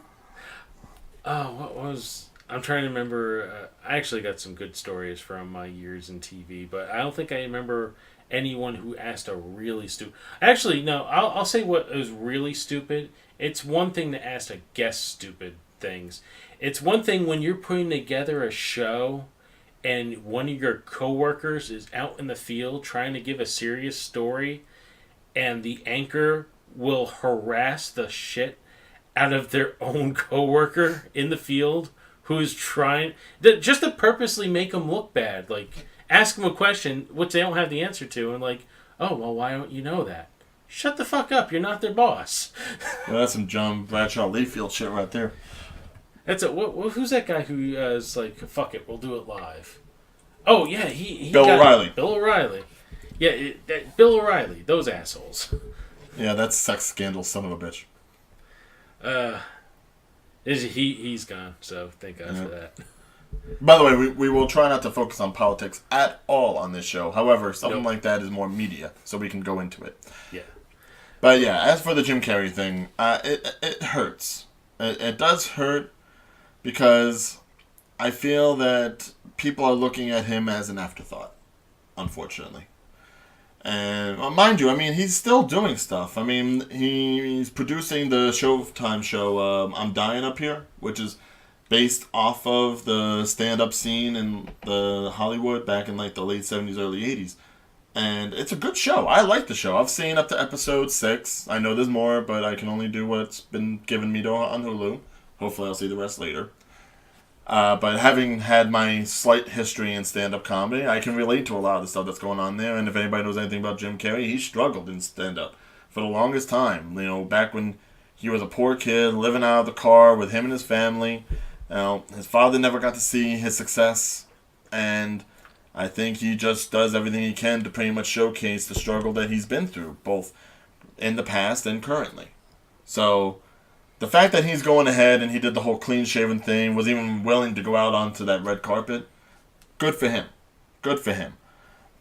I'm trying to remember. I actually got some good stories from my years in TV, but I don't think I remember anyone who asked a really stupid... Actually, no, I'll say what was really stupid. It's one thing to ask a guest stupid things. It's one thing when you're putting together a show and one of your coworkers is out in the field trying to give a serious story, and the anchor will harass the shit out of their own coworker in the field who's trying just to purposely make them look bad. Like, ask them a question which they don't have the answer to, and like, oh, well, why don't you know that? Shut the fuck up. You're not their boss. Well, that's some John Bradshaw Layfield shit right there. Who's that guy who is like, fuck it, we'll do it live? Oh, yeah, Bill O'Reilly. Bill O'Reilly. Yeah, Bill O'Reilly. Those assholes. Yeah, that's sex scandal, son of a bitch. He's gone, so thank God for that. By the way, we will try not to focus on politics at all on this show. However, something like that is more media, so we can go into it. Yeah. But yeah, as for the Jim Carrey thing, it hurts. It does hurt because I feel that people are looking at him as an afterthought, unfortunately. And mind you, I mean, he's still doing stuff. I mean, he's producing the Showtime show I'm Dying Up Here, which is based off of the stand-up scene in the Hollywood back in like the late 70s, early 80s. And it's a good show. I like the show. I've seen up to episode 6. I know there's more, but I can only do what's been given me on Hulu. Hopefully I'll see the rest later. But having had my slight history in stand-up comedy, I can relate to a lot of the stuff that's going on there. And if anybody knows anything about Jim Carrey, he struggled in stand-up for the longest time. You know, back when he was a poor kid, living out of the car with him and his family. You know, his father never got to see his success. And I think he just does everything he can to pretty much showcase the struggle that he's been through, both in the past and currently. So the fact that he's going ahead and he did the whole clean-shaven thing, was even willing to go out onto that red carpet, good for him. Good for him.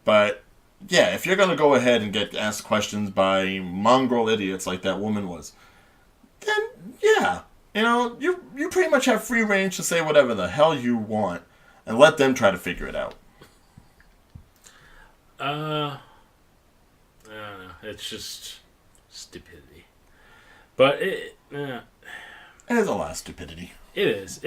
But, yeah, if you're going to go ahead and get asked questions by mongrel idiots like that woman was, then, yeah, you know, you pretty much have free range to say whatever the hell you want, and let them try to figure it out. I don't know. It's just stupidity. But it is a lot of stupidity. It is.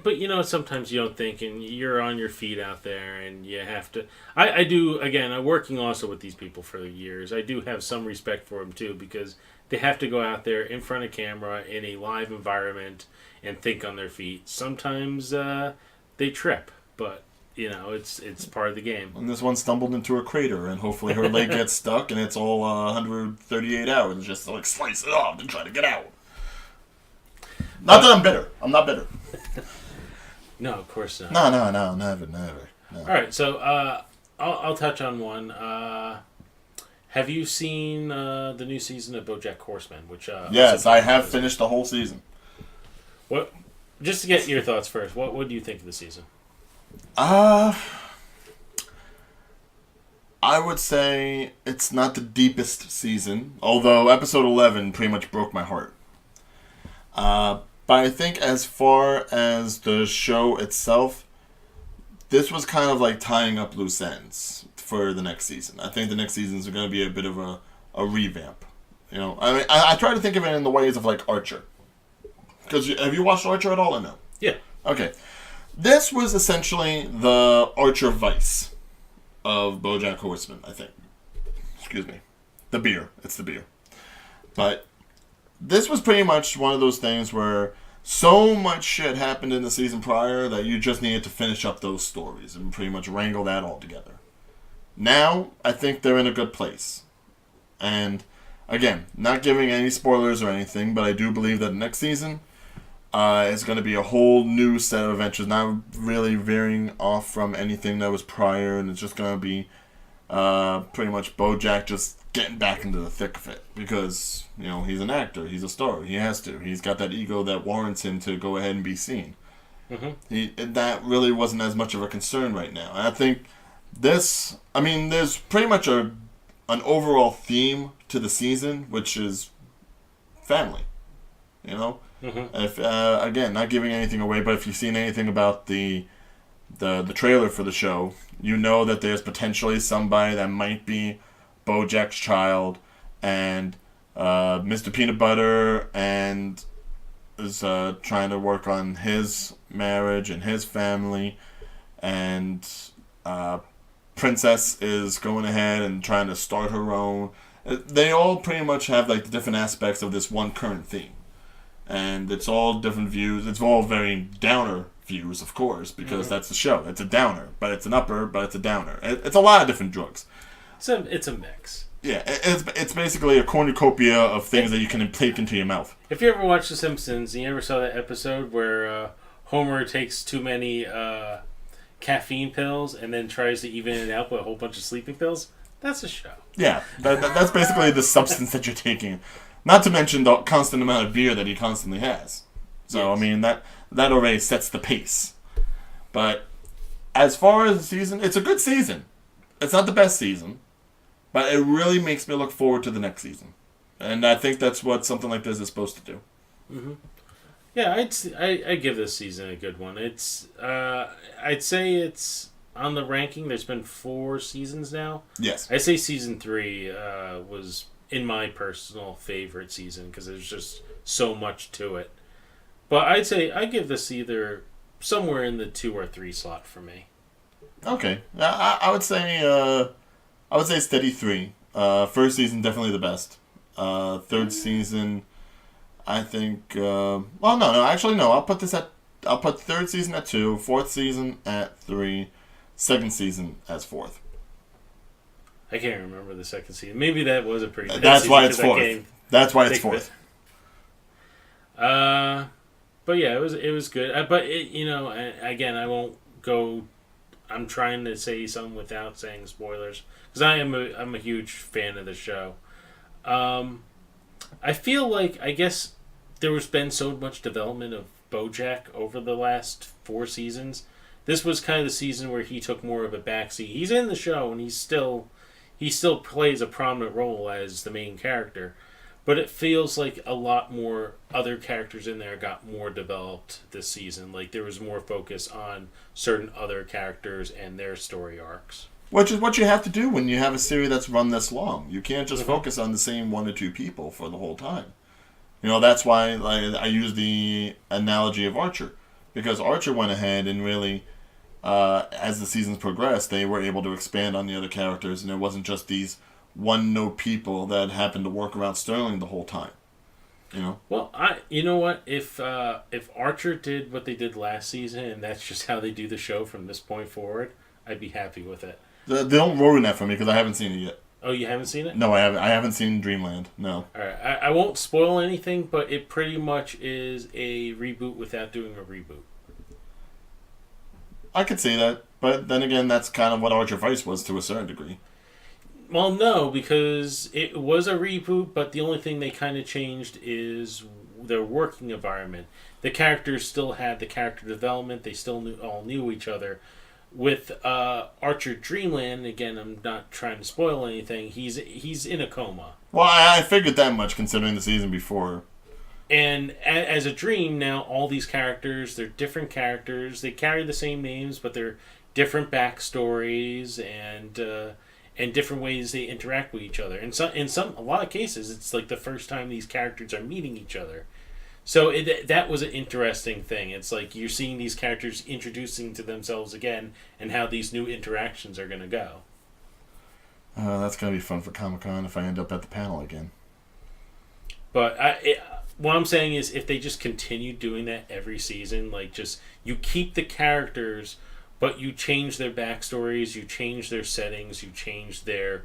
But, you know, sometimes you don't think, and you're on your feet out there, and you have to... I do, again, I'm working also with these people for years. I do have some respect for them, too, because they have to go out there in front of camera in a live environment and think on their feet. Sometimes they trip, but... You know, it's part of the game. And this one stumbled into a crater, and hopefully her leg gets stuck, and it's all 138 hours just to like slice it off and try to get out. Not that I'm bitter. I'm not bitter. No, of course not. No, never. No. All right, so I'll touch on one. Have you seen the new season of Bojack Horseman? Which yes, I have finished the whole season. What? Just to get your thoughts first, what do you think of the season? I would say it's not the deepest season, although episode 11 pretty much broke my heart. But I think as far as the show itself, this was kind of like tying up loose ends for the next season. I think the next seasons are going to be a bit of a revamp. You know, I mean, I try to think of it in the ways of like Archer. Because have you watched Archer at all or no? Yeah. Okay. This was essentially the Archer Vice of Bojack Horseman, I think. Excuse me. The beer. It's the beer. But this was pretty much one of those things where so much shit happened in the season prior that you just needed to finish up those stories and pretty much wrangle that all together. Now, I think they're in a good place. And, again, not giving any spoilers or anything, but I do believe that next season is going to be a whole new set of adventures, not really veering off from anything that was prior, and it's just going to be pretty much Bojack just getting back into the thick of it. Because, you know, he's an actor, he's a star, he has to. He's got that ego that warrants him to go ahead and be seen. Mm-hmm. That really wasn't as much of a concern right now. And I think this, I mean, there's pretty much an overall theme to the season, which is family, you know? Mm-hmm. If again, not giving anything away, but if you've seen anything about the trailer for the show, you know that there's potentially somebody that might be Bojack's child, and Mr. Peanut Butter, and is trying to work on his marriage and his family, and Princess is going ahead and trying to start her own. They all pretty much have like the different aspects of this one current theme. And it's all different views. It's all very downer views, of course, because that's the show. It's a downer, but it's an upper, but it's a downer. It's a lot of different drugs. It's a mix. Yeah, it's basically a cornucopia of things that you can take into your mouth. If you ever watched The Simpsons, and you ever saw that episode where Homer takes too many caffeine pills and then tries to even it out with a whole bunch of sleeping pills, that's a show. Yeah, that's basically the substance that you're taking. Not to mention the constant amount of beer that he constantly has. So, yes. I mean, that already sets the pace. But as far as the season, it's a good season. It's not the best season. But it really makes me look forward to the next season. And I think that's what something like this is supposed to do. Mm-hmm. Yeah, I'd give this season a good one. It's I'd say it's on the ranking. There's been 4 seasons now. Yes. I'd say season 3 was in my personal favorite season because there's just so much to it. But I'd say I give this either somewhere in the 2 or 3 slot for me. Okay, I would say steady 3. First season definitely the best. Third season, I think. Actually no. I'll put third season at 2, fourth season at 3, second season as 4th. I can't remember the second season. Maybe that was a pretty good That's season. Why it's 4th. That's why it's 4th. But yeah, it was good. But again, I won't go. I'm trying to say something without saying spoilers because I'm a huge fan of the show. I feel like I guess there has been so much development of Bojack over the last 4 seasons. This was kind of the season where he took more of a backseat. He's in the show and he still plays a prominent role as the main character. But it feels like a lot more other characters in there got more developed this season. Like there was more focus on certain other characters and their story arcs. Which is what you have to do when you have a series that's run this long. You can't just focus on the same 1 or 2 people for the whole time. You know, that's why I use the analogy of Archer. Because Archer went ahead and really, as the seasons progressed, they were able to expand on the other characters, and it wasn't just these one-note people that happened to work around Sterling the whole time. You know? Well, you know what? If Archer did what they did last season, and that's just how they do the show from this point forward, I'd be happy with it. They don't ruin that for me because I haven't seen it yet. Oh, you haven't seen it? No, I haven't. I haven't seen Dreamland. No. All right, I won't spoil anything, but it pretty much is a reboot without doing a reboot. I could see that. But then again, that's kind of what Archer Vice was to a certain degree. Well, no, because it was a reboot, but the only thing they kind of changed is their working environment. The characters still had the character development. They still all knew each other. With Archer Dreamland, again, I'm not trying to spoil anything. He's in a coma. Well, I figured that much considering the season before. And as a dream, now all these characters, they're different characters. They carry the same names, but they're different backstories and different ways they interact with each other. And a lot of cases, it's like the first time these characters are meeting each other. So that was an interesting thing. It's like you're seeing these characters introducing to themselves again, and how these new interactions are going to go. That's going to be fun for Comic-Con if I end up at the panel again. But what I'm saying is, if they just continue doing that every season, like just you keep the characters, but you change their backstories, you change their settings, you change their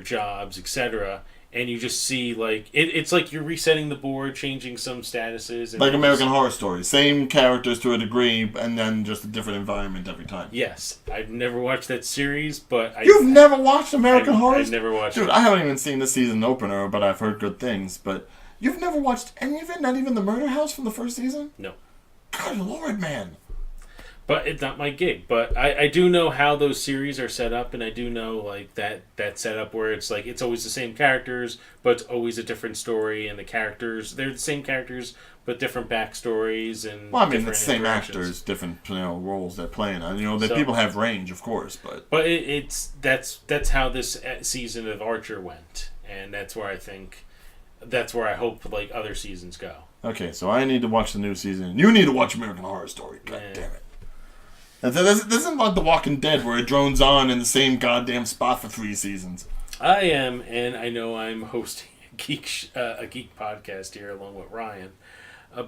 jobs, etc., and you just see like it's like you're resetting the board, changing some statuses. And like American Horror Story, same characters to a degree, and then just a different environment every time. Yes, I've never watched that series, but you've never watched American Horror? I've never watched. Dude, I haven't even seen the season opener, but I've heard good things. But you've never watched any of it? Not even the Murder House from the first season? No. Good Lord, man. But it's not my gig. But I do know how those series are set up, and I do know like that setup where it's like it's always the same characters, but it's always a different story, and the characters they're the same characters but different backstories and. Well, I mean, it's the same actors, different roles they're playing. That people have range, of course, but that's how this season of Archer went, and that's where I hope like other seasons go. Okay, so I need to watch the new season. You need to watch American Horror Story. God damn it. This isn't like The Walking Dead where it drones on in the same goddamn spot for 3 seasons. I am, and I know I'm hosting a geek podcast here along with Ryan.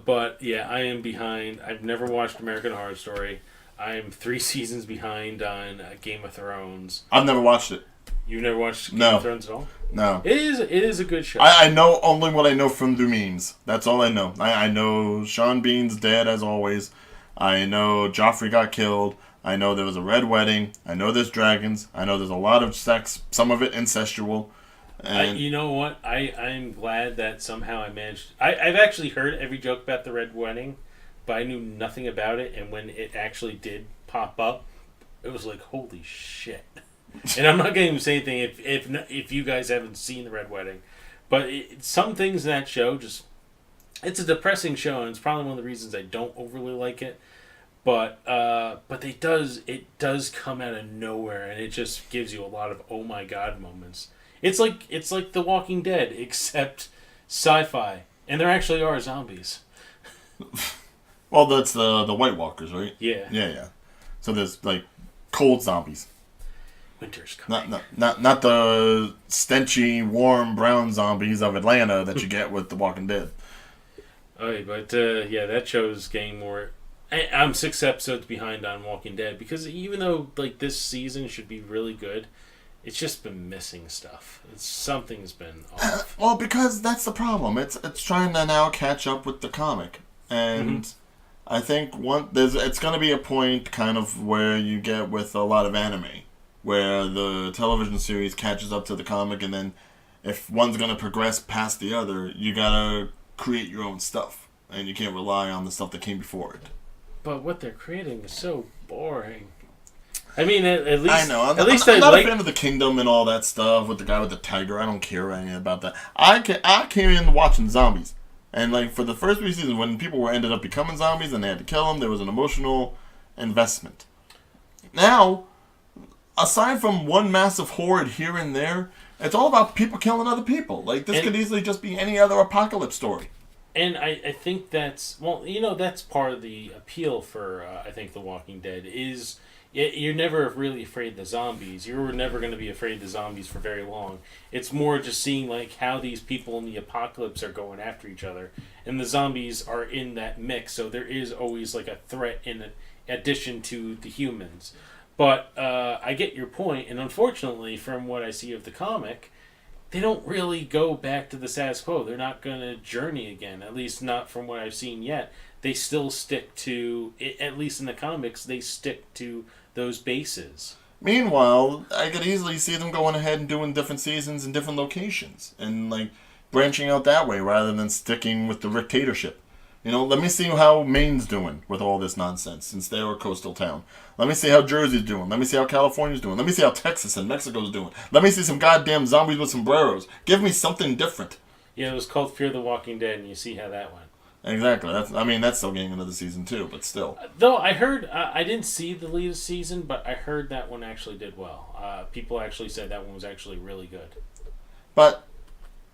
But yeah, I am behind. I've never watched American Horror Story. I am 3 seasons behind on Game of Thrones. I've never watched it. You've never watched Game of Thrones at all? No. It is a good show. I know only what I know from the memes. That's all I know. I know Sean Bean's dead as always. I know Joffrey got killed. I know there was a red wedding. I know there's dragons. I know there's a lot of sex. Some of it incestual. And you know what? I'm glad that somehow I managed. I've actually heard every joke about the red wedding, but I knew nothing about it. And when it actually did pop up, it was like, holy shit. And I'm not going to even say anything if you guys haven't seen the red wedding. But some things in that show just... It's a depressing show, and it's probably one of the reasons I don't overly like it. But it does come out of nowhere, and it just gives you a lot of oh my god moments. It's like The Walking Dead, except sci-fi, and there actually are zombies. Well, that's the White Walkers, right? Yeah. Yeah. So there's like cold zombies. Winter's coming. Not the stenchy, warm, brown zombies of Atlanta that you get with The Walking Dead. Okay, but that show's getting more. I'm 6 episodes behind on Walking Dead because even though like this season should be really good, it's just been missing stuff. Something's been off. Well, because that's the problem. It's trying to now catch up with the comic, and I think it's going to be a point kind of where you get with a lot of anime, where the television series catches up to the comic, and then if one's going to progress past the other, you gotta create your own stuff, and you can't rely on the stuff that came before it. But what they're creating is so boring. I mean, at least I know. I'm not a fan of the Kingdom and all that stuff with the guy with the tiger. I don't care anything about that. I came in watching zombies, and like for the first 3 seasons, when people ended up becoming zombies and they had to kill them, there was an emotional investment. Now, aside from one massive horde here and there, it's all about people killing other people. Like, this could easily just be any other apocalypse story. And I think that's part of the appeal for, I think, The Walking Dead is you're never really afraid of the zombies. You're never going to be afraid of the zombies for very long. It's more just seeing, like, how these people in the apocalypse are going after each other. And the zombies are in that mix, so there is always, like, a threat in addition to the humans. But I get your point, and unfortunately, from what I see of the comic, they don't really go back to the status quo. They're not going to journey again, at least not from what I've seen yet. They still stick to, at least in the comics, they stick to those bases. Meanwhile, I could easily see them going ahead and doing different seasons in different locations and like branching out that way rather than sticking with the dictatorship. You know, let me see how Maine's doing with all this nonsense since they're a coastal town. Let me see how Jersey's doing. Let me see how California's doing. Let me see how Texas and Mexico's doing. Let me see some goddamn zombies with sombreros. Give me something different. Yeah, it was called Fear the Walking Dead, and you see how that went. Exactly. That's still getting another season too, but still. Though I heard, I didn't see the latest season, but I heard that one actually did well. People actually said that one was actually really good. But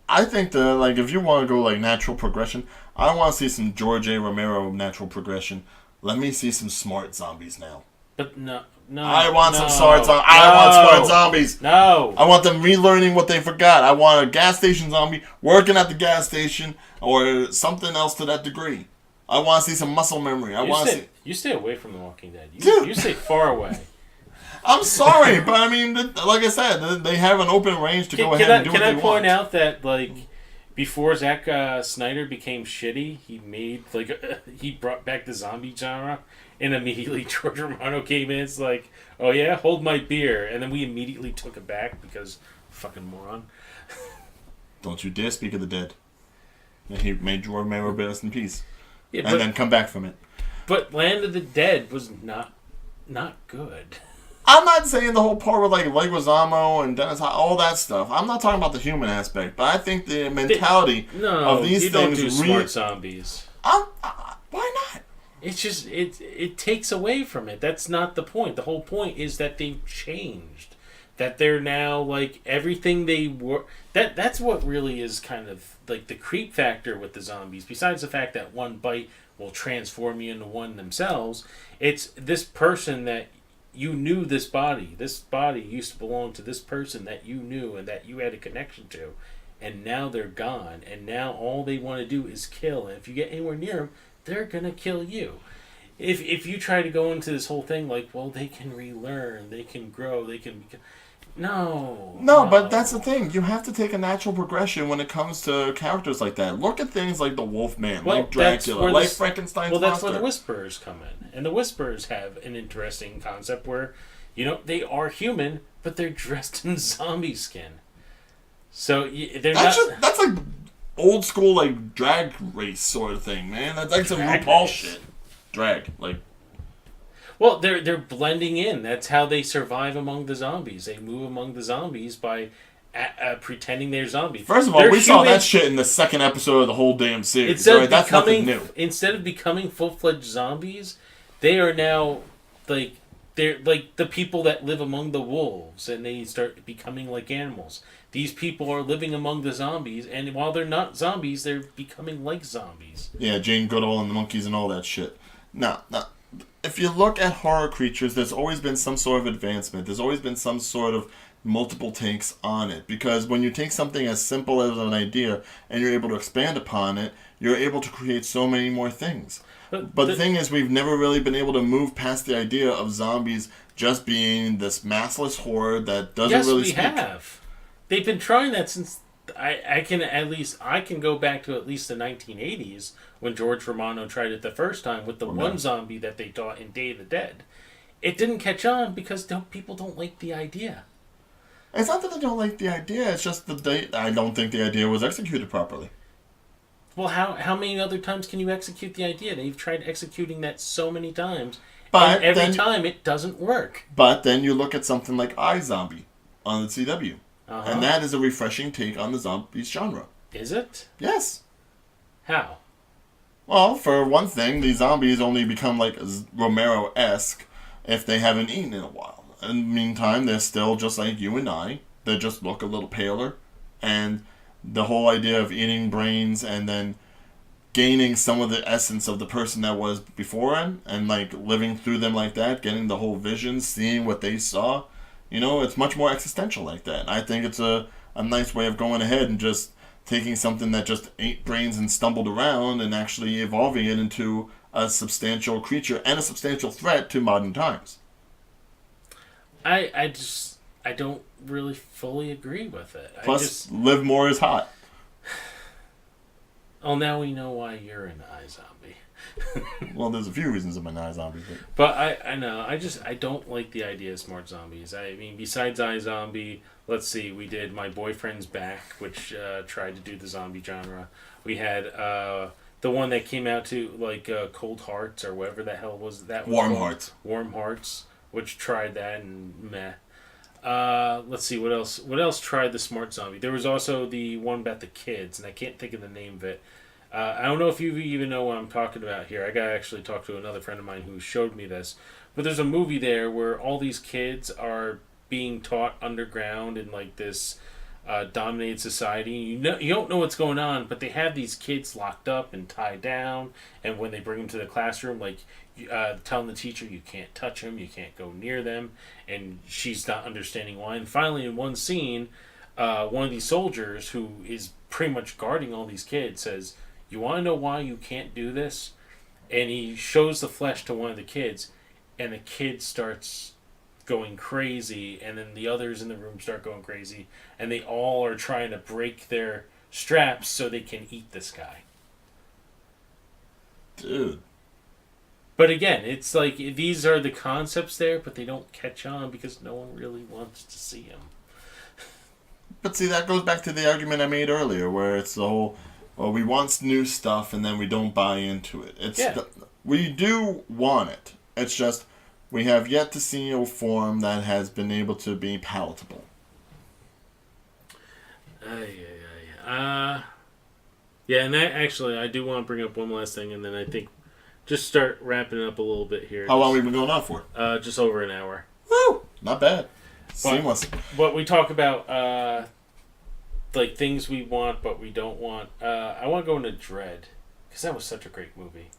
I think if you want to go like natural progression, I want to see some George A. Romero natural progression. Let me see some smart zombies now. But no. I want some smart zombies. I want smart zombies. No. I want them relearning what they forgot. I want a gas station zombie working at the gas station or something else to that degree. I want to see some muscle memory. You stay away from The Walking Dead. You stay far away. I'm sorry, but I mean, like I said, they have an open range to go ahead and do what they want. Can I point out that, like, before Zack Snyder became shitty, he brought back the zombie genre, and immediately George Romano came in. It's like, oh yeah, hold my beer, and then we immediately took it back because fucking moron. Don't you dare speak of the dead. And he made George Romero rest in peace, yeah, then come back from it. But Land of the Dead was not good. I'm not saying the whole part with like Leguizamo and Dennis, all that stuff. I'm not talking about the human aspect, but I think the mentality of these things. Don't do smart zombies. Why not? It's just it takes away from it. That's not the point. The whole point is that they've changed. That they're now like everything they were. That's what really is kind of like the creep factor with the zombies. Besides the fact that one bite will transform you into one themselves, it's this person that. You knew this body. This body used to belong to this person that you knew and that you had a connection to. And now they're gone. And now all they want to do is kill. And if you get anywhere near them, they're going to kill you. If you try to go into this whole thing like, well, they can relearn, they can grow, they can... No, but that's the thing. You have to take a natural progression when it comes to characters like that. Look at things like the Wolfman, like Dracula, like Frankenstein's monster. Well, that's where the Whisperers come in. And the Whisperers have an interesting concept where, they are human, but they're dressed in zombie skin. So they're that's like old school, like, drag race sort of thing, man. That's like some RuPaul shit. Drag, like... Well, they're blending in. That's how they survive among the zombies. They move among the zombies by pretending they're zombies. First of all, we saw that shit in the second episode of the whole damn series. That's nothing new. Instead of becoming full-fledged zombies, they are now they're like the people that live among the wolves, and they start becoming like animals. These people are living among the zombies, and while they're not zombies, they're becoming like zombies. Yeah, Jane Goodall and the monkeys and all that shit. Now. If you look at horror creatures, there's always been some sort of advancement. There's always been some sort of multiple takes on it. Because when you take something as simple as an idea and you're able to expand upon it, you're able to create so many more things. But the thing is, we've never really been able to move past the idea of zombies just being this massless horde that doesn't really speak. Yes, we have. They've been trying that since... I can go back to at least the 1980s when George Romano tried it the first time with the one zombie that they taught in Day of the Dead. It didn't catch on because people don't like the idea. It's not that they don't like the idea. It's just I don't think the idea was executed properly. Well, how many other times can you execute the idea? They've tried executing that so many times, but and every time it doesn't work. But then you look at something like iZombie on the CW. Uh-huh. And that is a refreshing take on the zombies genre. Is it? Yes. How? Well, for one thing, the zombies only become like Romero-esque if they haven't eaten in a while. In the meantime, they're still just like you and I. They just look a little paler. And the whole idea of eating brains and then gaining some of the essence of the person that was before him and like living through them like that, getting the whole vision, seeing what they saw... it's much more existential like that. I think it's a nice way of going ahead and just taking something that just ate brains and stumbled around and actually evolving it into a substantial creature and a substantial threat to modern times. I just I don't really fully agree with it. Plus, Liv Moore is hot. Oh, now we know why you're an iZombie. Well, there's a few reasons I'm an iZombie. But I know. I don't like the idea of smart zombies. I mean, besides iZombie, let's see. We did My Boyfriend's Back, which tried to do the zombie genre. We had the one that came out to, like, Cold Hearts, or whatever the hell was that? Warm Hearts. Warm Hearts, which tried that, and meh. Let's see, what else? What else tried the smart zombie? There was also the one about the kids, and I can't think of the name of it. I don't know if you even know what I'm talking about here. I got to actually talk to another friend of mine who showed me this. But there's a movie there where all these kids are being taught underground in, like, this dominated society. You don't know what's going on, but they have these kids locked up and tied down. And when they bring them to the classroom, like, telling the teacher you can't touch them, you can't go near them, and she's not understanding why. And finally, in one scene, one of these soldiers who is pretty much guarding all these kids says, "You want to know why you can't do this?" And he shows the flesh to one of the kids, and the kid starts going crazy, and then the others in the room start going crazy, and they all are trying to break their straps so they can eat this guy. Dude. But again, it's like, these are the concepts there, but they don't catch on because no one really wants to see them. But see, that goes back to the argument I made earlier, where it's the whole, well, we want new stuff and then we don't buy into it. We do want it. It's just, we have yet to see a form that has been able to be palatable. Yeah, and actually, I do want to bring up one last thing, and then I think just start wrapping it up a little bit here. How long have we been going on for? Just over an hour. Woo! Not bad. Seamless. But we talk about, like, things we want but we don't want. I want to go into Dread, because that was such a great movie.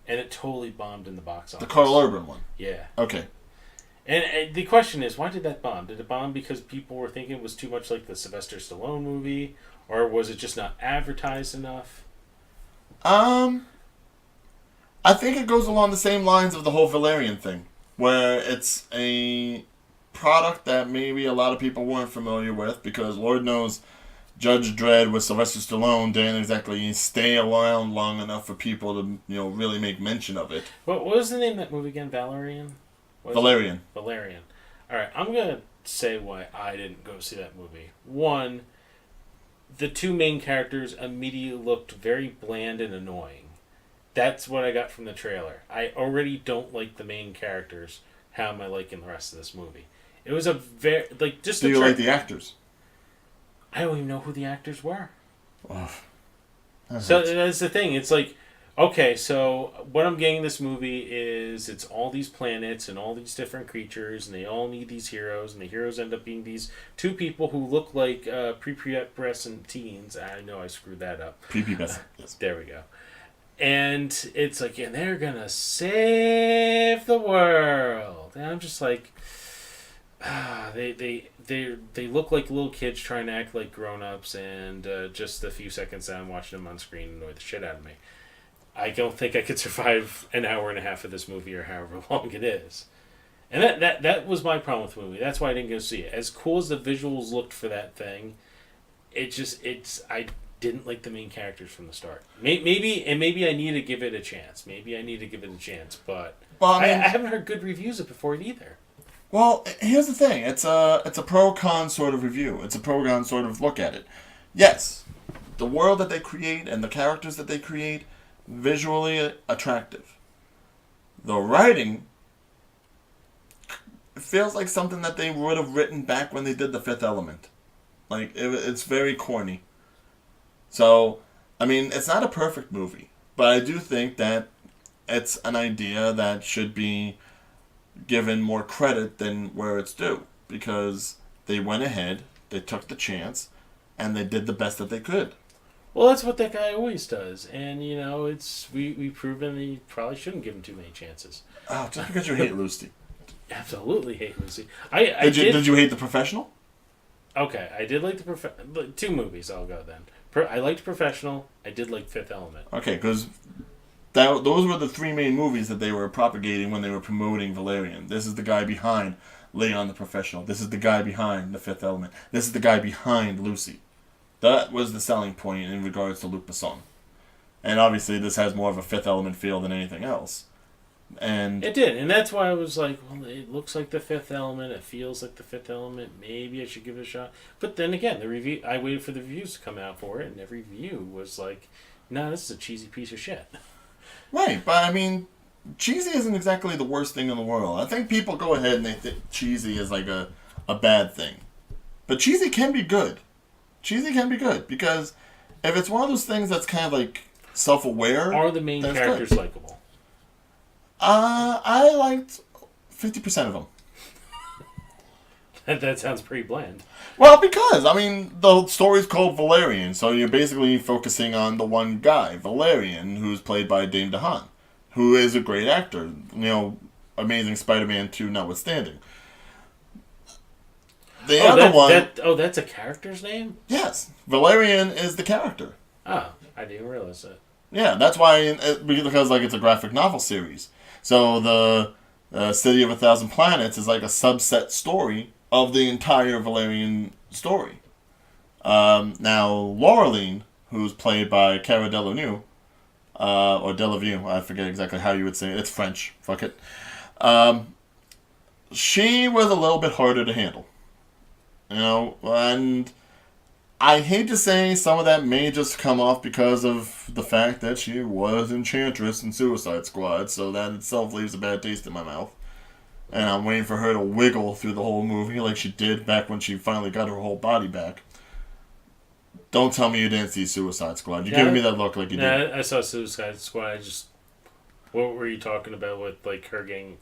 And it totally bombed in the box office. The Carl Urban one? Yeah. Okay. And the question is, why did that bomb? Did it bomb because people were thinking it was too much like the Sylvester Stallone movie? Or was it just not advertised enough? I think it goes along the same lines of the whole Valerian thing, where it's a product that maybe a lot of people weren't familiar with, because Lord knows Judge Dredd with Sylvester Stallone didn't exactly stay around long enough for people to, really make mention of it. What was the name of that movie again? Valerian? Valerian. Valerian. Alright, I'm going to say why I didn't go see that movie. One, the two main characters immediately looked very bland and annoying. That's what I got from the trailer. I already don't like the main characters. How am I liking the rest of this movie? It was a very, like, just... Do you like the actors? I don't even know who the actors were. Oh, so that's the thing. It's like, okay, so what I'm getting this movie is it's all these planets and all these different creatures, and they all need these heroes, and the heroes end up being these two people who look like prepubescent teens. I know I screwed that up. Prepubescent, yes. There we go. And it's like, and they're gonna save the world. And I'm just like, they look like little kids trying to act like grown-ups, and just the few seconds that I'm watching them on screen annoy the shit out of me. I don't think I could survive an hour and a half of this movie, or however long it is. And that was my problem with the movie. That's why I didn't go see it. As cool as the visuals looked for that thing, I didn't like the main characters from the start. Maybe I need to give it a chance. But I haven't heard good reviews of it before it either. Well, here's the thing. It's a pro-con sort of review. It's a pro-con sort of look at it. Yes, the world that they create and the characters that they create, visually attractive. The writing feels like something that they would have written back when they did The Fifth Element. Like, it's very corny. So, I mean, it's not a perfect movie, but I do think that it's an idea that should be given more credit than where it's due, because they went ahead, they took the chance, and they did the best that they could. Well, that's what that guy always does, and we've proven that you probably shouldn't give him too many chances. Oh, just because you hate Lucy. Absolutely hate Lucy. Did you hate The Professional? Okay, I did like two movies. I'll go then. I liked Professional. I did like Fifth Element. Okay, because those were the three main movies that they were propagating when they were promoting Valerian. This is the guy behind Leon the Professional. This is the guy behind The Fifth Element. This is the guy behind Lucy. That was the selling point in regards to Luc Besson. And obviously this has more of a Fifth Element feel than anything else. And it did, and that's why I was like, well, it looks like The Fifth Element, it feels like The Fifth Element, maybe I should give it a shot. But then again, I waited for the reviews to come out for it, and every review was like, no, this is a cheesy piece of shit. Right, but I mean, cheesy isn't exactly the worst thing in the world. I think people go ahead and they think cheesy is like a bad thing. But cheesy can be good. Cheesy can be good, because if it's one of those things that's kind of like self-aware... Are the main characters likable? I liked 50% of them. That sounds pretty bland. Well, because, I mean, the story's called Valerian, so you're basically focusing on the one guy, Valerian, who's played by Dane DeHaan, who is a great actor. You know, Amazing Spider-Man 2 notwithstanding. The other one... that's a character's name? Yes. Valerian is the character. Oh, I didn't realize that. Yeah, that's why, because, like, it's a graphic novel series. So the City of a Thousand Planets is like a subset story of the entire Valerian story. Now, Laureline, who's played by Cara Delevingne, or Delevingne, I forget exactly how you would say it. It's French. Fuck it. She was a little bit harder to handle. You know, and I hate to say some of that may just come off because of the fact that she was Enchantress in Suicide Squad, so that itself leaves a bad taste in my mouth. And I'm waiting for her to wiggle through the whole movie like she did back when she finally got her whole body back. Don't tell me you didn't see Suicide Squad. You're giving me that look like you did. I saw Suicide Squad. What were you talking about with, like, her getting...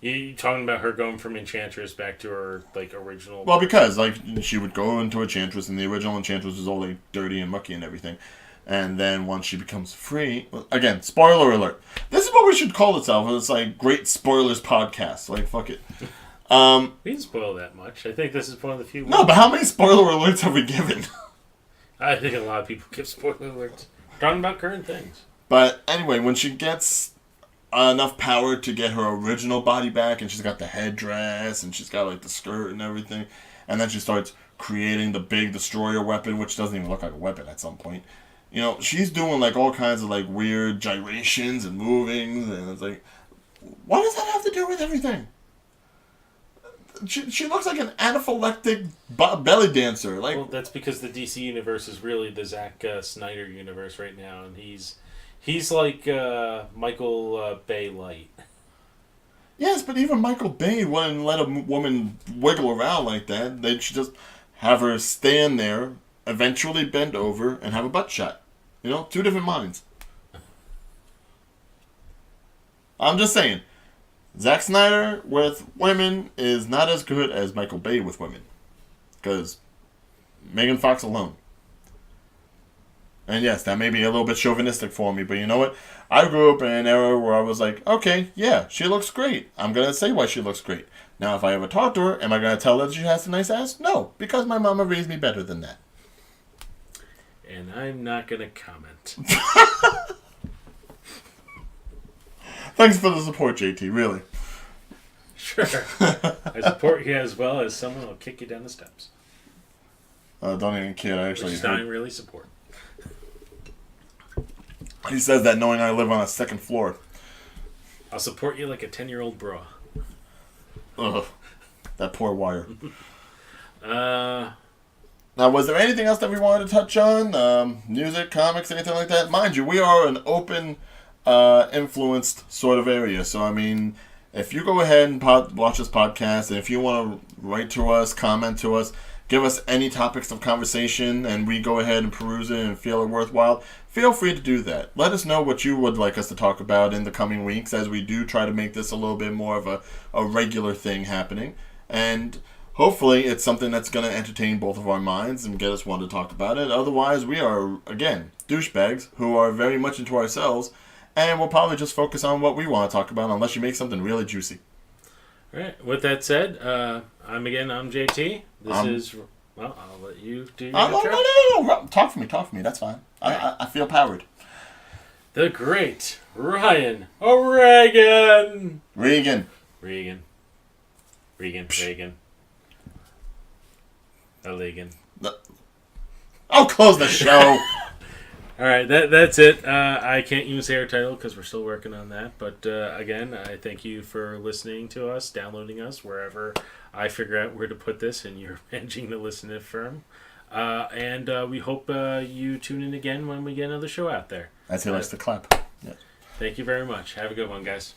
You talking about her going from Enchantress back to her, like, original... Well, because, like, she would go into Enchantress, and the original Enchantress was all, like, dirty and mucky and everything. And then once she becomes free... Again, spoiler alert. This is what we should call itself. It's, like, Great Spoilers Podcast. Like, fuck it. We didn't spoil that much. I think this is one of the few... No, but how many spoiler alerts have we given? I think a lot of people give spoiler alerts. Talking about current things. But, anyway, when she gets... enough power to get her original body back, and she's got the headdress, and she's got, like, the skirt and everything, and then she starts creating the big destroyer weapon, which doesn't even look like a weapon at some point. You know, she's doing, like, all kinds of, like, weird gyrations and movings, and it's like, what does that have to do with everything? She looks like an anaphylactic belly dancer. Like, well, that's because the DC universe is really the Zack Snyder universe right now, and He's like Michael Bay light. Yes, but even Michael Bay wouldn't let a woman wiggle around like that. They should just have her stand there, eventually bend over, and have a butt shot. You know, two different minds. I'm just saying, Zack Snyder with women is not as good as Michael Bay with women. Because Megan Fox alone. And yes, that may be a little bit chauvinistic for me, but you know what? I grew up in an era where I was like, okay, yeah, she looks great. I'm going to say why she looks great. Now, if I ever talk to her, am I going to tell her that she has a nice ass? No, because my mama raised me better than that. And I'm not going to comment. Thanks for the support, JT, really. Sure. I support you as well as someone who will kick you down the steps. Don't even kid, I actually... Which is not really support. He says that knowing I live on a second floor. I'll support you like a 10-year-old bra. Ugh. That poor wire. Now, was there anything else that we wanted to touch on? Music, comics, anything like that? Mind you, we are an open, influenced sort of area. So, I mean, if you go ahead and watch this podcast, and if you want to write to us, comment to us, give us any topics of conversation, and we go ahead and peruse it and feel it worthwhile, feel free to do that. Let us know what you would like us to talk about in the coming weeks, as we do try to make this a little bit more of a regular thing happening. And hopefully it's something that's going to entertain both of our minds and get us one to talk about it. Otherwise, we are, again, douchebags who are very much into ourselves, and we'll probably just focus on what we want to talk about unless you make something really juicy. All right. With that said, I'm JT. This is... Well, I'll let you do your intro. No. Talk for me. That's fine. I feel powered. The great Ryan O'Regan. Regan. Regan. Allegan. I'll close the show. All right, that's it. I can't even say our title because we're still working on that. But again, I thank you for listening to us, downloading us, wherever I figure out where to put this and you're managing to listen to firm. And we hope you tune in again when we get another show out there. As he likes to clap. Yeah. Thank you very much. Have a good one, guys.